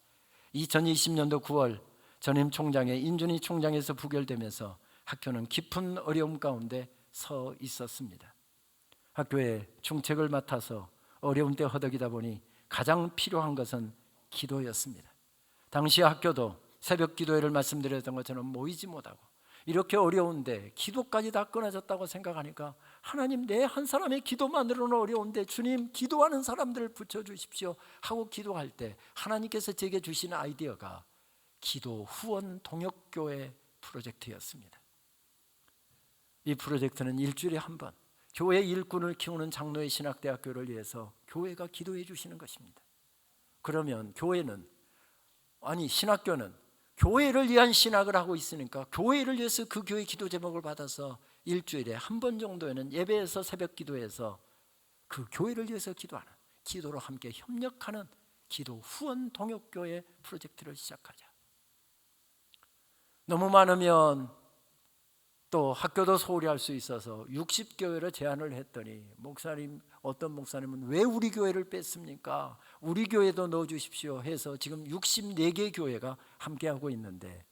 2020년도 9월 전임 총장의 인준희 총장에서 부결되면서 학교는 깊은 어려움 가운데 서 있었습니다. 학교에 중책을 맡아서 어려운 때 허덕이다 보니 가장 필요한 것은 기도였습니다. 당시 학교도 새벽 기도회를 말씀드렸던 것처럼 모이지 못하고 이렇게 어려운데 기도까지 다 끊어졌다고 생각하니까 하나님, 내 한 사람의 기도만으로는 어려운데 주님, 기도하는 사람들을 붙여주십시오 하고 기도할 때 하나님께서 제게 주신 아이디어가 기도 후원 동역교회 프로젝트였습니다. 이 프로젝트는 일주일에 한 번 교회 일꾼을 키우는 장로의 신학대학교를 위해서 교회가 기도해 주시는 것입니다. 그러면 신학교는 교회를 위한 신학을 하고 있으니까 교회를 위해서 그 교회 기도 제목을 받아서 일주일에 한 번 정도에는 예배에서 새벽 기도에서 그 교회를 위해서 기도하는, 기도로 함께 협력하는 기도 후원 동역교회 프로젝트를 시작하자. 너무 많으면 또 학교도 소홀히 할 수 있어서 60교회를 제안을 했더니 어떤 목사님은 왜 우리 교회를 뺐습니까? 우리 교회도 넣어주십시오 해서 지금 64개 교회가 함께하고 있는데,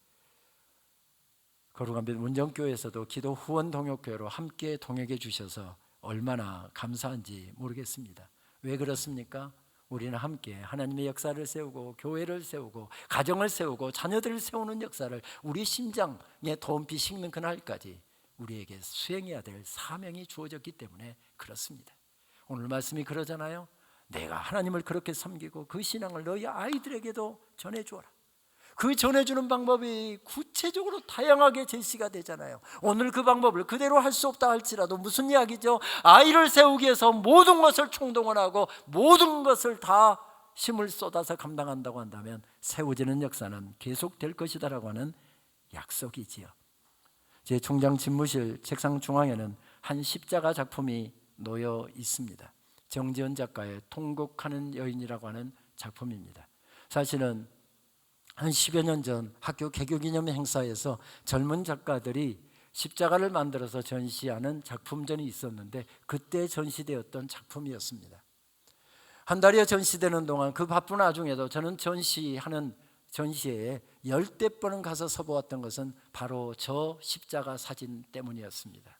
거룩한빛 문정교회에서도 기도 후원 동역교회로 함께 동역해 주셔서 얼마나 감사한지 모르겠습니다. 왜 그렇습니까? 우리는 함께 하나님의 역사를 세우고 교회를 세우고 가정을 세우고 자녀들을 세우는 역사를 우리 심장에 더운피 식는 그날까지 우리에게 수행해야 될 사명이 주어졌기 때문에 그렇습니다. 오늘 말씀이 그러잖아요. 내가 하나님을 그렇게 섬기고 그 신앙을 너희 아이들에게도 전해주어라. 그 전해주는 방법이 구체적으로 다양하게 제시가 되잖아요. 오늘 그 방법을 그대로 할 수 없다 할지라도 무슨 이야기죠? 아이를 세우기 위해서 모든 것을 총동원하고 모든 것을 다 힘을 쏟아서 감당한다고 한다면 세워지는 역사는 계속될 것이다라고 하는 약속이지요. 제 총장 집무실 책상 중앙에는 한 십자가 작품이 놓여 있습니다. 정지연 작가의 통곡하는 여인이라고 하는 작품입니다. 사실은 한 10여 년 전 학교 개교기념 행사에서 젊은 작가들이 십자가를 만들어서 전시하는 작품전이 있었는데 그때 전시되었던 작품이었습니다. 한 달여 전시되는 동안 그 바쁜 와중에도 저는 전시에 10대 번은 가서 서보았던 것은 바로 저 십자가 사진 때문이었습니다.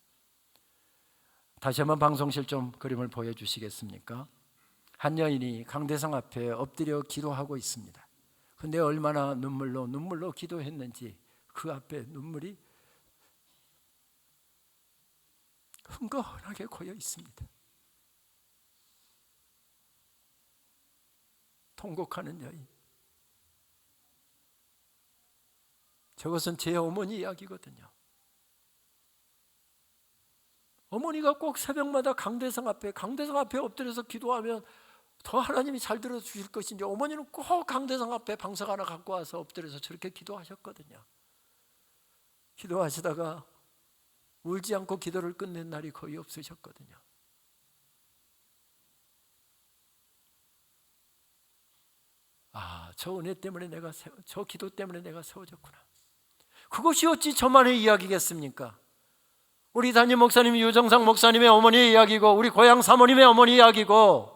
다시 한번 방송실 좀 그림을 보여주시겠습니까? 한 여인이 강대상 앞에 엎드려 기도하고 있습니다. 근데 얼마나 눈물로 기도했는지 그 앞에 눈물이 흥건하게 고여 있습니다. 통곡하는 여인. 저것은 제 어머니 이야기거든요. 어머니가 꼭 새벽마다 강대상 앞에 엎드려서 기도하면 더 하나님이 잘 들어주실 것인지 어머니는 꼭 강대상 앞에 방석 하나 갖고 와서 엎드려서 저렇게 기도하셨거든요. 기도하시다가 울지 않고 기도를 끝낸 날이 거의 없으셨거든요. 저 은혜 때문에 저 기도 때문에 내가 세워졌구나. 그것이 어찌 저만의 이야기겠습니까? 우리 담임 목사님 유정상 목사님의 어머니의 이야기고 우리 고향 사모님의 어머니 이야기고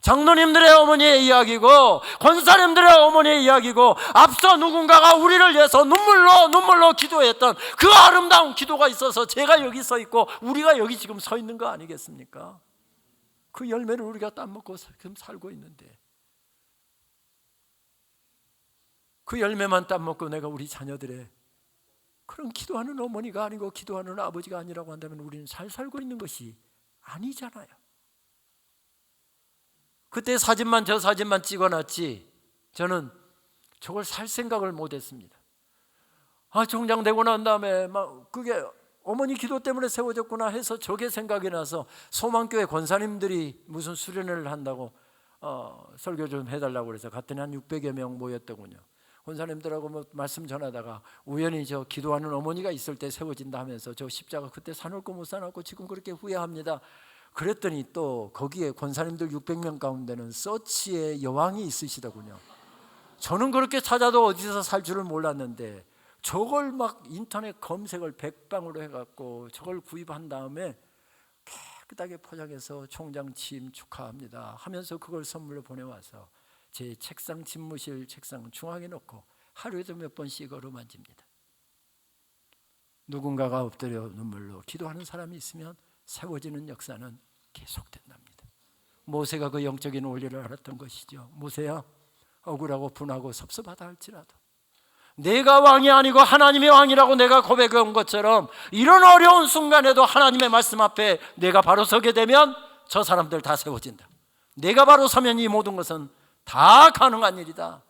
장로님들의 어머니의 이야기고 권사님들의 어머니의 이야기고 앞서 누군가가 우리를 위해서 눈물로 기도했던 그 아름다운 기도가 있어서 제가 여기 서 있고 우리가 여기 지금 서 있는 거 아니겠습니까? 그 열매를 우리가 따먹고 지금 살고 있는데 그 열매만 따먹고 내가 우리 자녀들의 그런 기도하는 어머니가 아니고 기도하는 아버지가 아니라고 한다면 우리는 잘 살고 있는 것이 아니잖아요. 그때 저 사진만 찍어놨지 저는 저걸 살 생각을 못했습니다. 종장되고 난 다음에 그게 어머니 기도 때문에 세워졌구나 해서 저게 생각이 나서 소망교회 권사님들이 무슨 수련회를 한다고 설교 좀 해달라고 그래서 갔더니 한 600여 명 모였더군요. 권사님들하고 말씀 전하다가 우연히 저 기도하는 어머니가 있을 때 세워진다 하면서 저 십자가 그때 사놓을 거 못 사놓고 지금 그렇게 후회합니다. 그랬더니 또 거기에 권사님들 600명 가운데는 서치의 여왕이 있으시더군요. 저는 그렇게 찾아도 어디서 살 줄을 몰랐는데 저걸 막 인터넷 검색을 백방으로 해갖고 저걸 구입한 다음에 깨끗하게 포장해서 총장 취임 축하합니다 하면서 그걸 선물로 보내와서 제 책상 집무실 책상 중앙에 놓고 하루에도 몇 번씩 어루만집니다. 누군가가 엎드려 눈물로 기도하는 사람이 있으면 세워지는 역사는 계속된답니다. 모세가 그 영적인 원리를 알았던 것이죠. 모세야, 억울하고 분하고 섭섭하다 할지라도 내가 왕이 아니고 하나님의 왕이라고 내가 고백한 것처럼 이런 어려운 순간에도 하나님의 말씀 앞에 내가 바로 서게 되면 저 사람들 다 세워진다. 내가 바로 서면 이 모든 것은 다 가능한 일이다.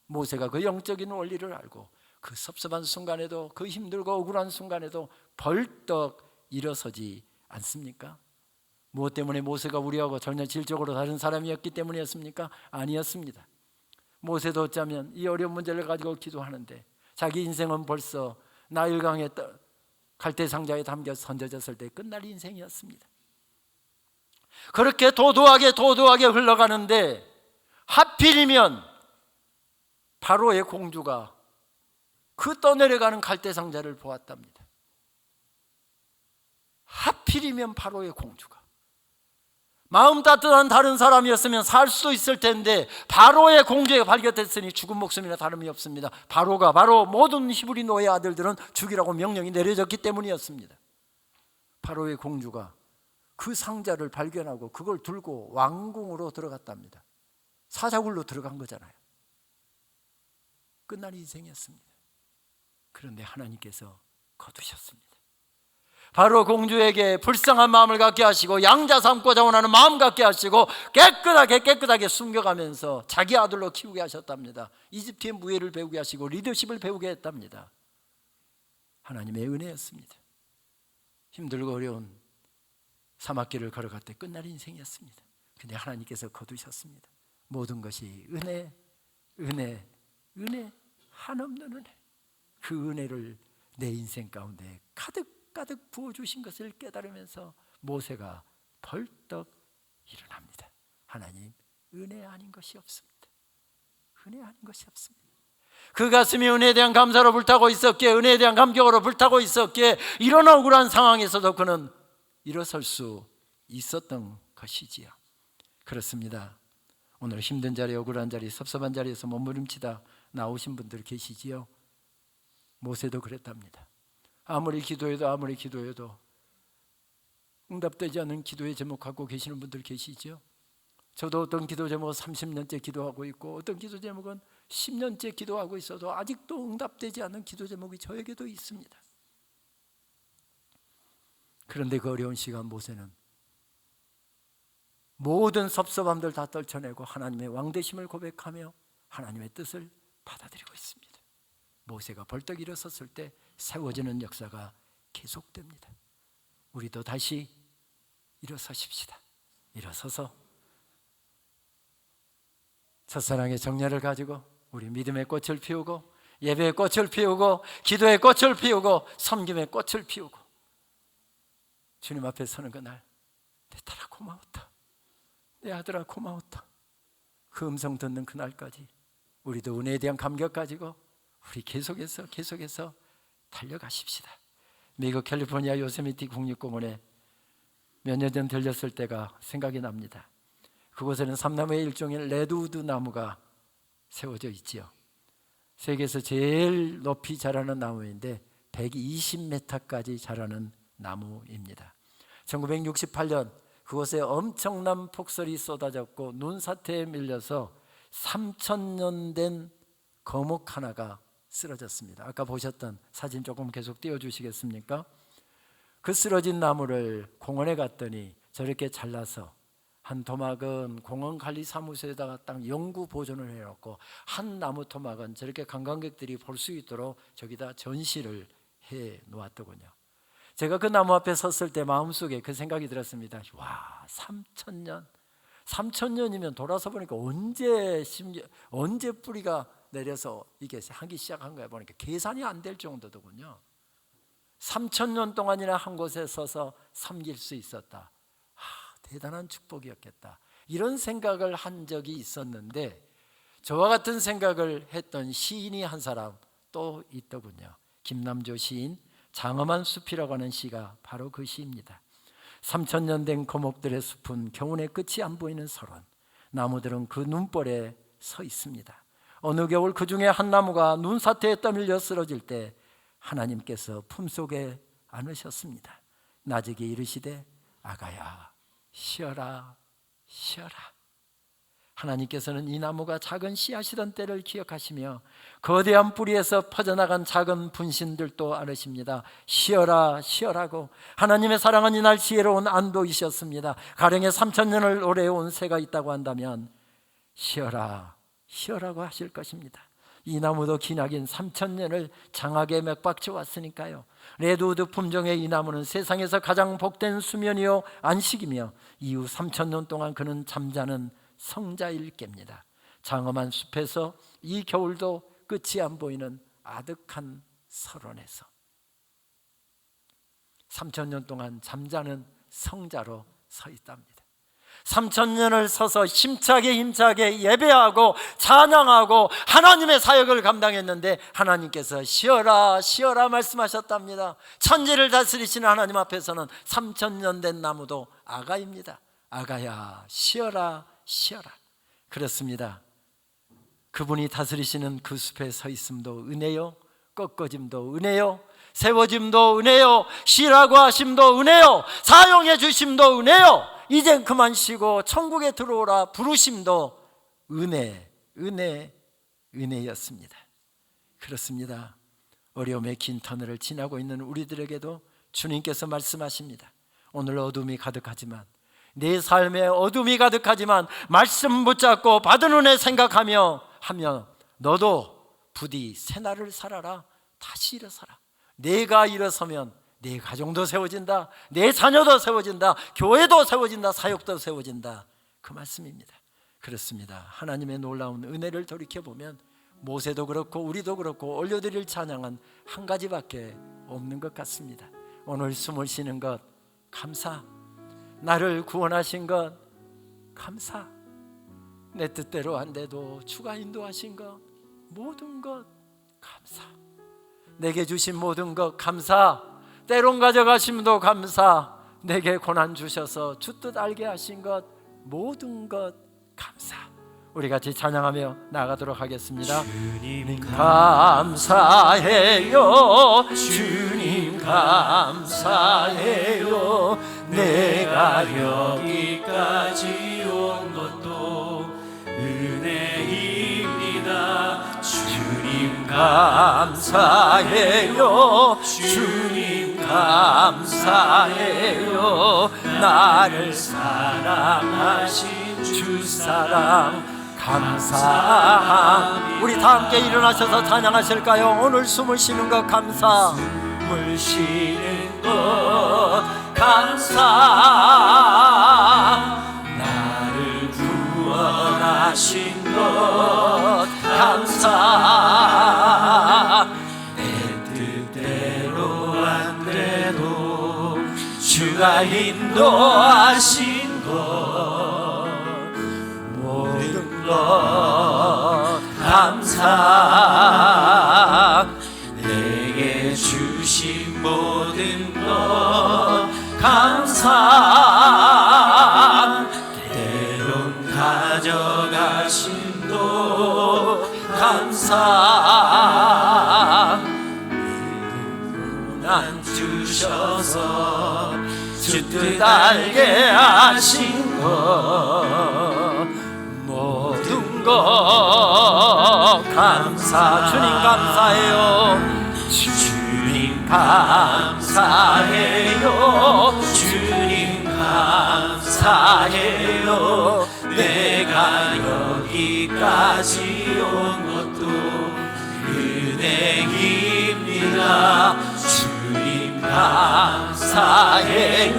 모세가 그 영적인 원리를 알고 그 섭섭한 순간에도 그 힘들고 억울한 순간에도 벌떡 일어서지 않습니까? 무엇 때문에 모세가 우리하고 전혀 질적으로 다른 사람이었기 때문이었습니까? 아니었습니다. 모세도 어쩌면 이 어려운 문제를 가지고 기도하는데 자기 인생은 벌써 나일강에 갈대 상자에 담겨 던져졌을 때 끝날 인생이었습니다. 그렇게 도도하게 흘러가는데 하필이면 바로의 공주가 그 떠내려가는 갈대 상자를 보았답니다. 하필이면 바로의 공주가 마음 따뜻한 다른 사람이었으면 살 수도 있을 텐데 바로의 공주가 발견됐으니 죽은 목숨이나 다름이 없습니다. 바로가 바로 모든 히브리 노예 아들들은 죽이라고 명령이 내려졌기 때문이었습니다. 바로의 공주가 그 상자를 발견하고 그걸 들고 왕궁으로 들어갔답니다. 사자굴로 들어간 거잖아요. 끝날 인생이었습니다. 그런데 하나님께서 거두셨습니다. 바로 공주에게 불쌍한 마음을 갖게 하시고 양자 삼고자 원하는 마음 갖게 하시고 깨끗하게 숨겨가면서 자기 아들로 키우게 하셨답니다. 이집트의 무예를 배우게 하시고 리더십을 배우게 했답니다. 하나님의 은혜였습니다. 힘들고 어려운 사막길을 걸어갈 때 끝날 인생이었습니다. 근데 하나님께서 거두셨습니다. 모든 것이 은혜 한없는 은혜. 그 은혜를 내 인생 가운데 가득 부어주신 것을 깨달으면서 모세가 벌떡 일어납니다. 하나님, 은혜 아닌 것이 없습니다. 은혜 아닌 것이 없습니다. 그 가슴이 은혜에 대한 감사로 불타고 있었기에, 은혜에 대한 감격으로 불타고 있었기에 이런 억울한 상황에서도 그는 일어설 수 있었던 것이지요. 그렇습니다. 오늘 힘든 자리, 억울한 자리, 섭섭한 자리에서 몸부림치다 나오신 분들 계시지요. 모세도 그랬답니다. 아무리 기도해도 응답되지 않는 기도의 제목 갖고 계시는 분들 계시죠. 저도 어떤 기도 제목은 30년째 기도하고 있고, 어떤 기도 제목은 10년째 기도하고 있어도 아직도 응답되지 않는 기도 제목이 저에게도 있습니다. 그런데 그 어려운 시간 모세는 모든 섭섭함들 다 떨쳐내고 하나님의 왕되심을 고백하며 하나님의 뜻을 받아들이고 있습니다. 모세가 벌떡 일어섰을 때 세워지는 역사가 계속됩니다. 우리도 다시 일어서십시다. 일어서서 첫사랑의 정열을 가지고 우리 믿음의 꽃을 피우고, 예배의 꽃을 피우고, 기도의 꽃을 피우고, 섬김의 꽃을 피우고, 주님 앞에 서는 그날, 내 딸아 고마웠다, 내 아들아 고마웠다, 그 음성 듣는 그날까지 우리도 은혜에 대한 감격 가지고 우리 계속해서 달려가십시다. 미국 캘리포니아 요세미티 국립공원에 몇 년 전 들렸을 때가 생각이 납니다. 그곳에는 삼나무의 일종인 레드우드 나무가 세워져 있지요. 세계에서 제일 높이 자라는 나무인데 120m까지 자라는 나무입니다. 1968년 그곳에 엄청난 폭설이 쏟아졌고 눈사태에 밀려서 3,000년 된 거목 하나가 쓰러졌습니다. 아까 보셨던 사진 조금 계속 띄워주시겠습니까? 그 쓰러진 나무를 공원에 갔더니 저렇게 잘라서 한 토막은 공원관리사무소에다가 딱 영구 보존을 해놓고, 한 나무 토막은 저렇게 관광객들이 볼 수 있도록 저기다 전시를 해 놓았더군요. 제가 그 나무 앞에 섰을 때 마음속에 그 생각이 들었습니다. 와, 3,000년이면 돌아서 보니까 언제 뿌리가 내려서 이게 하기 시작한 거야 보니까 계산이 안 될 정도더군요. 3,000년 동안이나 한 곳에 서서 섬길 수 있었다. 대단한 축복이었겠다. 이런 생각을 한 적이 있었는데, 저와 같은 생각을 했던 시인이 한 사람 또 있더군요. 김남조 시인, 장엄한 숲이라고 하는 시가 바로 그 시입니다. 3,000년 된 거목들의 숲은 겨우내 끝이 안 보이는 서론, 나무들은 그 눈벌에 서 있습니다. 어느 겨울 그 중에 한 나무가 눈사태에 떠밀려 쓰러질 때 하나님께서 품속에 안으셨습니다. 나직이 이르시되 아가야 쉬어라 쉬어라. 하나님께서는 이 나무가 작은 씨앗이던 때를 기억하시며 거대한 뿌리에서 퍼져나간 작은 분신들도 안으십니다. 쉬어라 쉬어라고. 하나님의 사랑은 이날 지혜로운 안도이셨습니다. 가령에 3,000년을 오래 온 새가 있다고 한다면 쉬어라 쉬어라고 하실 것입니다. 이 나무도 기나긴 3,000년을 장하게 맥박쳐 왔으니까요. 레드우드 품종의 이 나무는 세상에서 가장 복된 수면이요 안식이며 이후 3,000년 동안 그는 잠자는 성자일 깹니다. 장엄한 숲에서 이 겨울도 끝이 안 보이는 아득한 설원에서 3,000년 동안 잠자는 성자로 서 있답니다. 3,000년을 서서 힘차게 예배하고 찬양하고 하나님의 사역을 감당했는데 하나님께서 쉬어라 쉬어라 말씀하셨답니다. 천지를 다스리시는 하나님 앞에서는 3,000년 된 나무도 아가입니다. 아가야 쉬어라 쉬어라. 그렇습니다. 그분이 다스리시는 그 숲에 서 있음도 은혜요, 꺾어짐도 은혜요, 세워짐도 은혜요, 쉬라고 하심도 은혜요, 사용해 주심도 은혜요, 이젠 그만 쉬고 천국에 들어오라 부르심도 은혜였습니다. 그렇습니다. 어려움의 긴 터널을 지나고 있는 우리들에게도 주님께서 말씀하십니다. 오늘 어둠이 가득하지만, 내 삶에 어둠이 가득하지만 말씀 붙잡고 받은 은혜 생각하며 너도 부디 새날을 살아라. 다시 일어서라. 내가 일어서면 내 가정도 세워진다, 내 자녀도 세워진다, 교회도 세워진다, 사역도 세워진다. 그 말씀입니다. 그렇습니다. 하나님의 놀라운 은혜를 돌이켜보면 모세도 그렇고 우리도 그렇고 올려드릴 찬양은 한 가지밖에 없는 것 같습니다. 오늘 숨을 쉬는 것 감사, 나를 구원하신 것 감사. 내 뜻대로 안 돼도 주가 인도하신 것 모든 것 감사. 내게 주신 모든 것 감사. 때론 가져가심도 감사. 내게 고난 주셔서 주 뜻 알게 하신 것 모든 것 감사. 우리 같이 찬양하며 나가도록 하겠습니다. 주님 감사해요. 주님 감사해요. 내가 여기까지 온 것도 은혜입니다. 주님 감사해요. 주님 감사해요. 나를 사랑하신 주 사랑 감사. 우리 다 함께 일어나셔서 찬양하실까요? 오늘 숨을 쉬는 것 감사. 숨을 쉬는 것 감사. 나를 구원하신 것 감사. 내 뜻대로 안 돼도 주가 인도하신 것 모든 것 감사. 내게 주신 모든 것 감사. 때론 가져가심도 감사. 고난 주셔서 주 뜻 알게 하신 것 모든 것 감사. 주님 감사해요. 주님 감사해요. 주님 감사해요. 내가 여기까지 온 것도 은혜입니다. 주님 감사해요.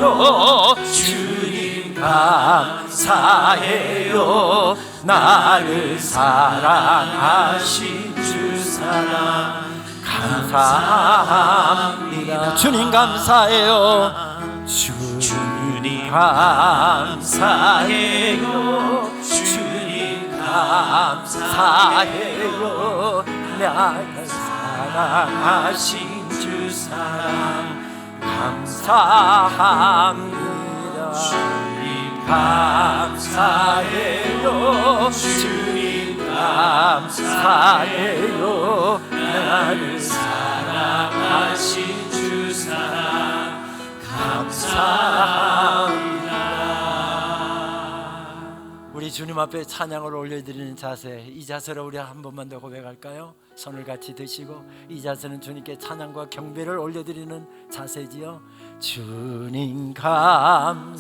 주님 감사해요. 나를 사랑하신 주 사랑 감사합니다. 주님 감사해요. 주님 감사해요. 주님 감사해요. 나를 사랑하신 주 사랑 감사합니다. 주님 감사해요. 주님 감사해요. 나를 사랑하신 주 사랑 감사합니다. 우리 주님 앞에 찬양을 올려드리는 자세, 이 자세를 우리 한 번만 더 고백할까요? 손을 같이 드시고, 이 자세는 주님께 찬양과 경배를 올려드리는 자세지요. 주님 감사해요.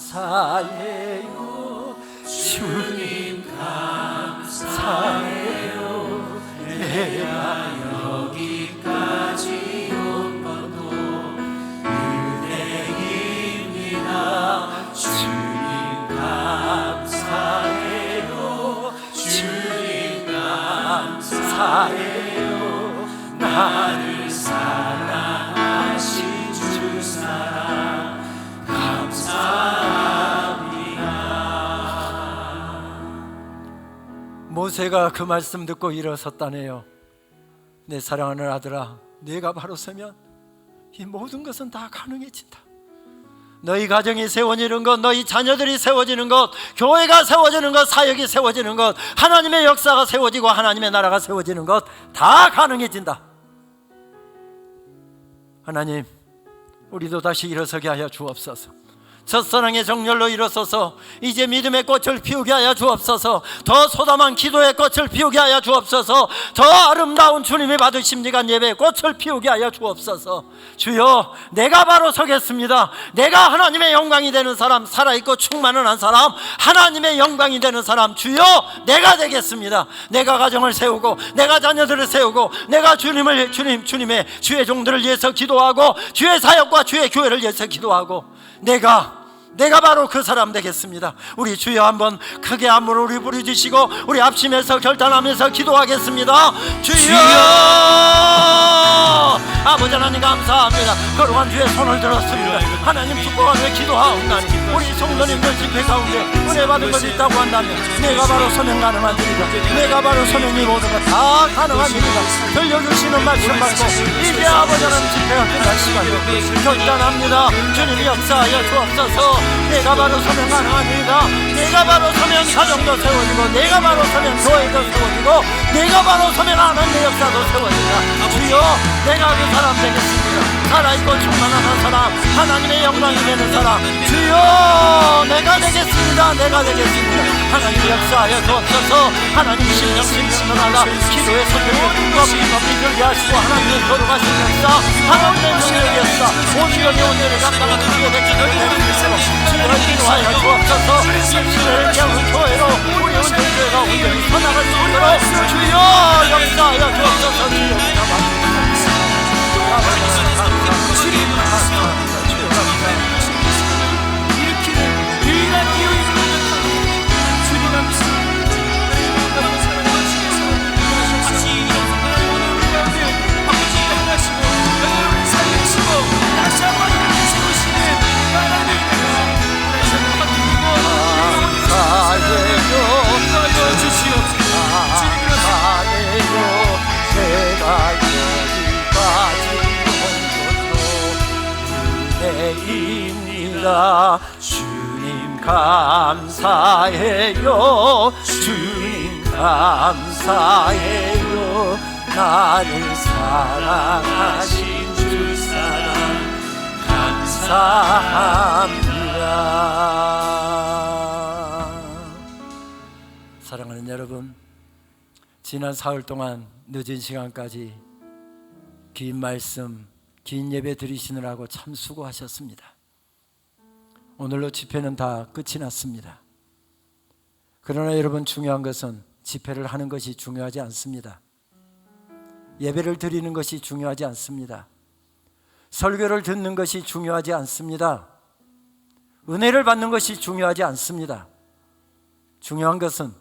주님 감사해요. 내가 여기까지 온 것도 은혜입니다. 주님 감사해요. 주님 감사해요. 나를 사랑하신 주 사랑 감사합니다. 모세가 그 말씀 듣고 일어섰다네요. 내 사랑하는 아들아, 네가 바로 서면 이 모든 것은 다 가능해진다. 너희 가정이 세워지는 것, 너희 자녀들이 세워지는 것, 교회가 세워지는 것, 사역이 세워지는 것, 하나님의 역사가 세워지고 하나님의 나라가 세워지는 것 다 가능해진다. 하나님, 우리도 다시 일어서게 하여 주옵소서. 첫사랑의 정열로 일어서서 이제 믿음의 꽃을 피우게 하여 주옵소서. 더 소담한 기도의 꽃을 피우게 하여 주옵소서. 더 아름다운 주님이 받으신 시간 예배의 꽃을 피우게 하여 주옵소서. 주여, 내가 바로 서겠습니다. 내가 하나님의 영광이 되는 사람, 살아있고 충만한 사람, 하나님의 영광이 되는 사람, 주여, 내가 되겠습니다. 내가 가정을 세우고, 내가 자녀들을 세우고, 내가 주님의 주의 종들을 위해서 기도하고, 주의 사역과 주의 교회를 위해서 기도하고, 내가 바로 그 사람 되겠습니다. 우리 주여 한번 크게 한번 우리 부르짖으시고 우리 합심해서 결단하면서 기도하겠습니다. 주여! 아버지 하나님 감사합니다. 거룩한 주의 손을 들었습니다. 하나님 축복하며 기도하옵나니 우리 성도님들 집회 가운데 은혜 은혜받은 것이 있다고 한다면 내가 바로 서명 가능한 일이다. 내가 바로 서명이 모든 것 다 가능한 일이다. 들려주시는 말씀 받고 이제 아버지 하나님 집회가 끝날 시간이 결단합니다. 주님 역사하여 주옵소서. 내가 바로 서명 가능한 일이다. 내가 바로 서명 가정도 세워지고 내가 바로 서명 교회도 세워지고 내가 바로 서명 하나님의 역사도 세워진다. 주여 내가 그 사람 되겠습니다. 살아있고 충만한 사람, 하나님의 영광이 되는 사람, 주여 내가 되겠습니다. 내가 되겠습니다. 하나님 역사하여 주옵소서. 하나님 심령 전하라. 기도의 손들을 높이 들게 하시고 하나님의 걸어가신 역사, 하나님의 능력의 역사, 온전히 오늘을 감당하는 주의 백성을 내리시고 주여 기도하여 주옵소서. 이스라엘 대한 교회로 우리 온전교회가 온전히 서나갈 수 있도록 주여 역사하여 주옵소서. 주여 기도합니다. 주님 감사해요. 주님 감사해요. 나를 사랑하신 주 사랑 감사합니다. 사랑하는 여러분, 지난 사흘 동안 늦은 시간까지 긴 말씀, 긴 예배 드리시느라고 참 수고하셨습니다. 오늘로 집회는 다 끝이 났습니다. 그러나 여러분, 중요한 것은 집회를 하는 것이 중요하지 않습니다. 예배를 드리는 것이 중요하지 않습니다. 설교를 듣는 것이 중요하지 않습니다. 은혜를 받는 것이 중요하지 않습니다. 중요한 것은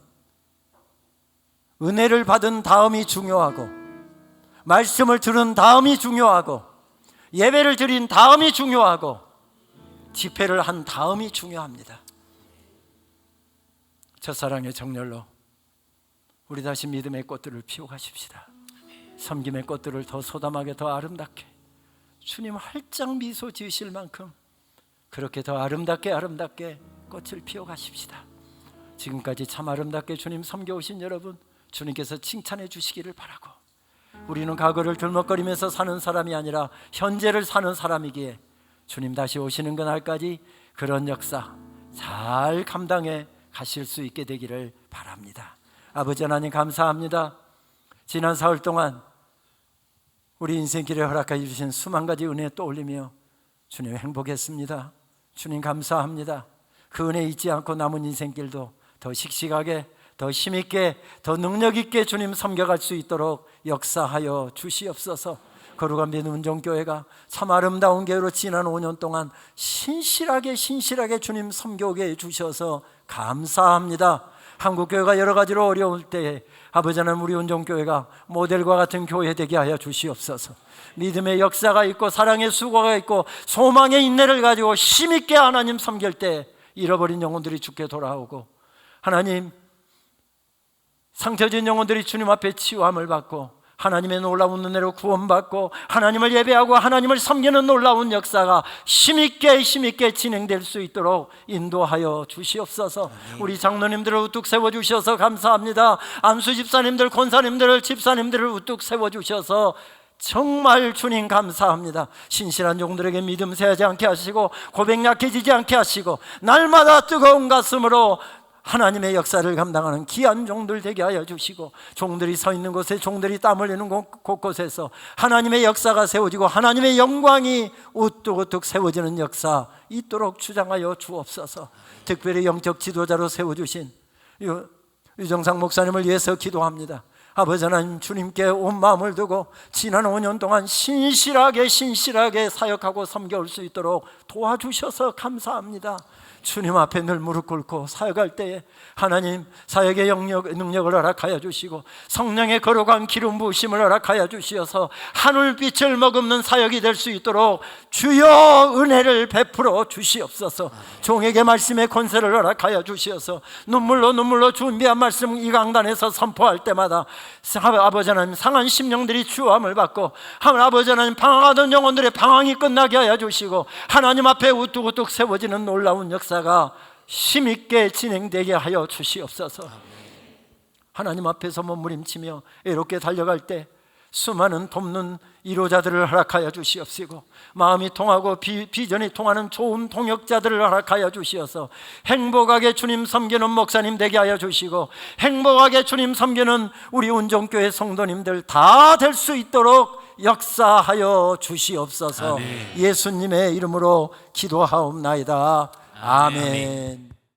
은혜를 받은 다음이 중요하고, 말씀을 들은 다음이 중요하고, 예배를 드린 다음이 중요하고, 집회를 한 다음이 중요합니다. 첫사랑의 정열로 우리 다시 믿음의 꽃들을 피워가십시다. 섬김의 꽃들을 더 소담하게, 더 아름답게, 주님 활짝 미소 지으실 만큼 그렇게 더 아름답게 꽃을 피워가십시다. 지금까지 참 아름답게 주님 섬겨오신 여러분, 주님께서 칭찬해 주시기를 바라고, 우리는 과거를 들먹거리면서 사는 사람이 아니라 현재를 사는 사람이기에 주님 다시 오시는 그날까지 그런 역사 잘 감당해 가실 수 있게 되기를 바랍니다. 아버지 하나님 감사합니다. 지난 사흘 동안 우리 인생길에 허락해 주신 수만 가지 은혜 떠올리며 주님 행복했습니다. 주님 감사합니다. 그 은혜 잊지 않고 남은 인생길도 더 씩씩하게, 더 힘있게, 더 능력있게 주님 섬겨갈 수 있도록 역사하여 주시옵소서. 거룩한 민운정교회가 참 아름다운 교회로 지난 5년 동안 신실하게 주님 섬겨오게 해주셔서 감사합니다. 한국교회가 여러 가지로 어려울 때에 아버지 하나님, 우리 운정교회가 모델과 같은 교회 되게 하여 주시옵소서. 믿음의 역사가 있고 사랑의 수고가 있고 소망의 인내를 가지고 힘있게 하나님 섬길 때 잃어버린 영혼들이 주께 돌아오고, 하나님 상처진 영혼들이 주님 앞에 치유함을 받고 하나님의 놀라운 은혜로 구원받고 하나님을 예배하고 하나님을 섬기는 놀라운 역사가 힘있게 진행될 수 있도록 인도하여 주시옵소서. 우리 장로님들을 우뚝 세워주셔서 감사합니다. 안수 집사님들, 권사님들, 집사님들을 우뚝 세워주셔서 정말 주님 감사합니다. 신실한 종들에게 믿음 세하지 않게 하시고 고백 약해지지 않게 하시고 날마다 뜨거운 가슴으로 하나님의 역사를 감당하는 귀한 종들 되게 하여 주시고, 종들이 서 있는 곳에, 종들이 땀 흘리는 곳곳에서 하나님의 역사가 세워지고 하나님의 영광이 우뚝우뚝 세워지는 역사 있도록 주장하여 주옵소서. 특별히 영적 지도자로 세워주신 유정상 목사님을 위해서 기도합니다. 아버지 하나님, 주님께 온 마음을 두고 지난 5년 동안 신실하게 사역하고 섬겨올 수 있도록 도와주셔서 감사합니다. 주님 앞에 늘 무릎 꿇고 사역할 때에 하나님 사역의 능력을 허락하여 주시고 성령의 거룩한 기름 부으심을 허락하여 주시어서 하늘빛을 머금는 사역이 될 수 있도록 주여 은혜를 베풀어 주시옵소서. 종에게 말씀의 권세를 허락하여 주시어서 눈물로 준비한 말씀 이 강단에서 선포할 때마다 아버지 하나님 상한 심령들이 주함을 받고 아버지 하나님 방황하던 영혼들의 방황이 끝나게 하여 주시고 하나님 앞에 우뚝우뚝 세워지는 놀라운 역사가 힘있게 진행되게 하여 주시옵소서. 하나님 앞에서 몸부림치며 애롭게 달려갈 때 수많은 돕는 이로자들을 허락하여 주시옵시고 마음이 통하고 비전이 통하는 좋은 동역자들을 허락하여 주시어서 행복하게 주님 섬기는 목사님 되게 하여 주시고 행복하게 주님 섬기는 우리 운종교회 성도님들 다 될 수 있도록 역사하여 주시옵소서. 아멘. 예수님의 이름으로 기도하옵나이다. 아멘.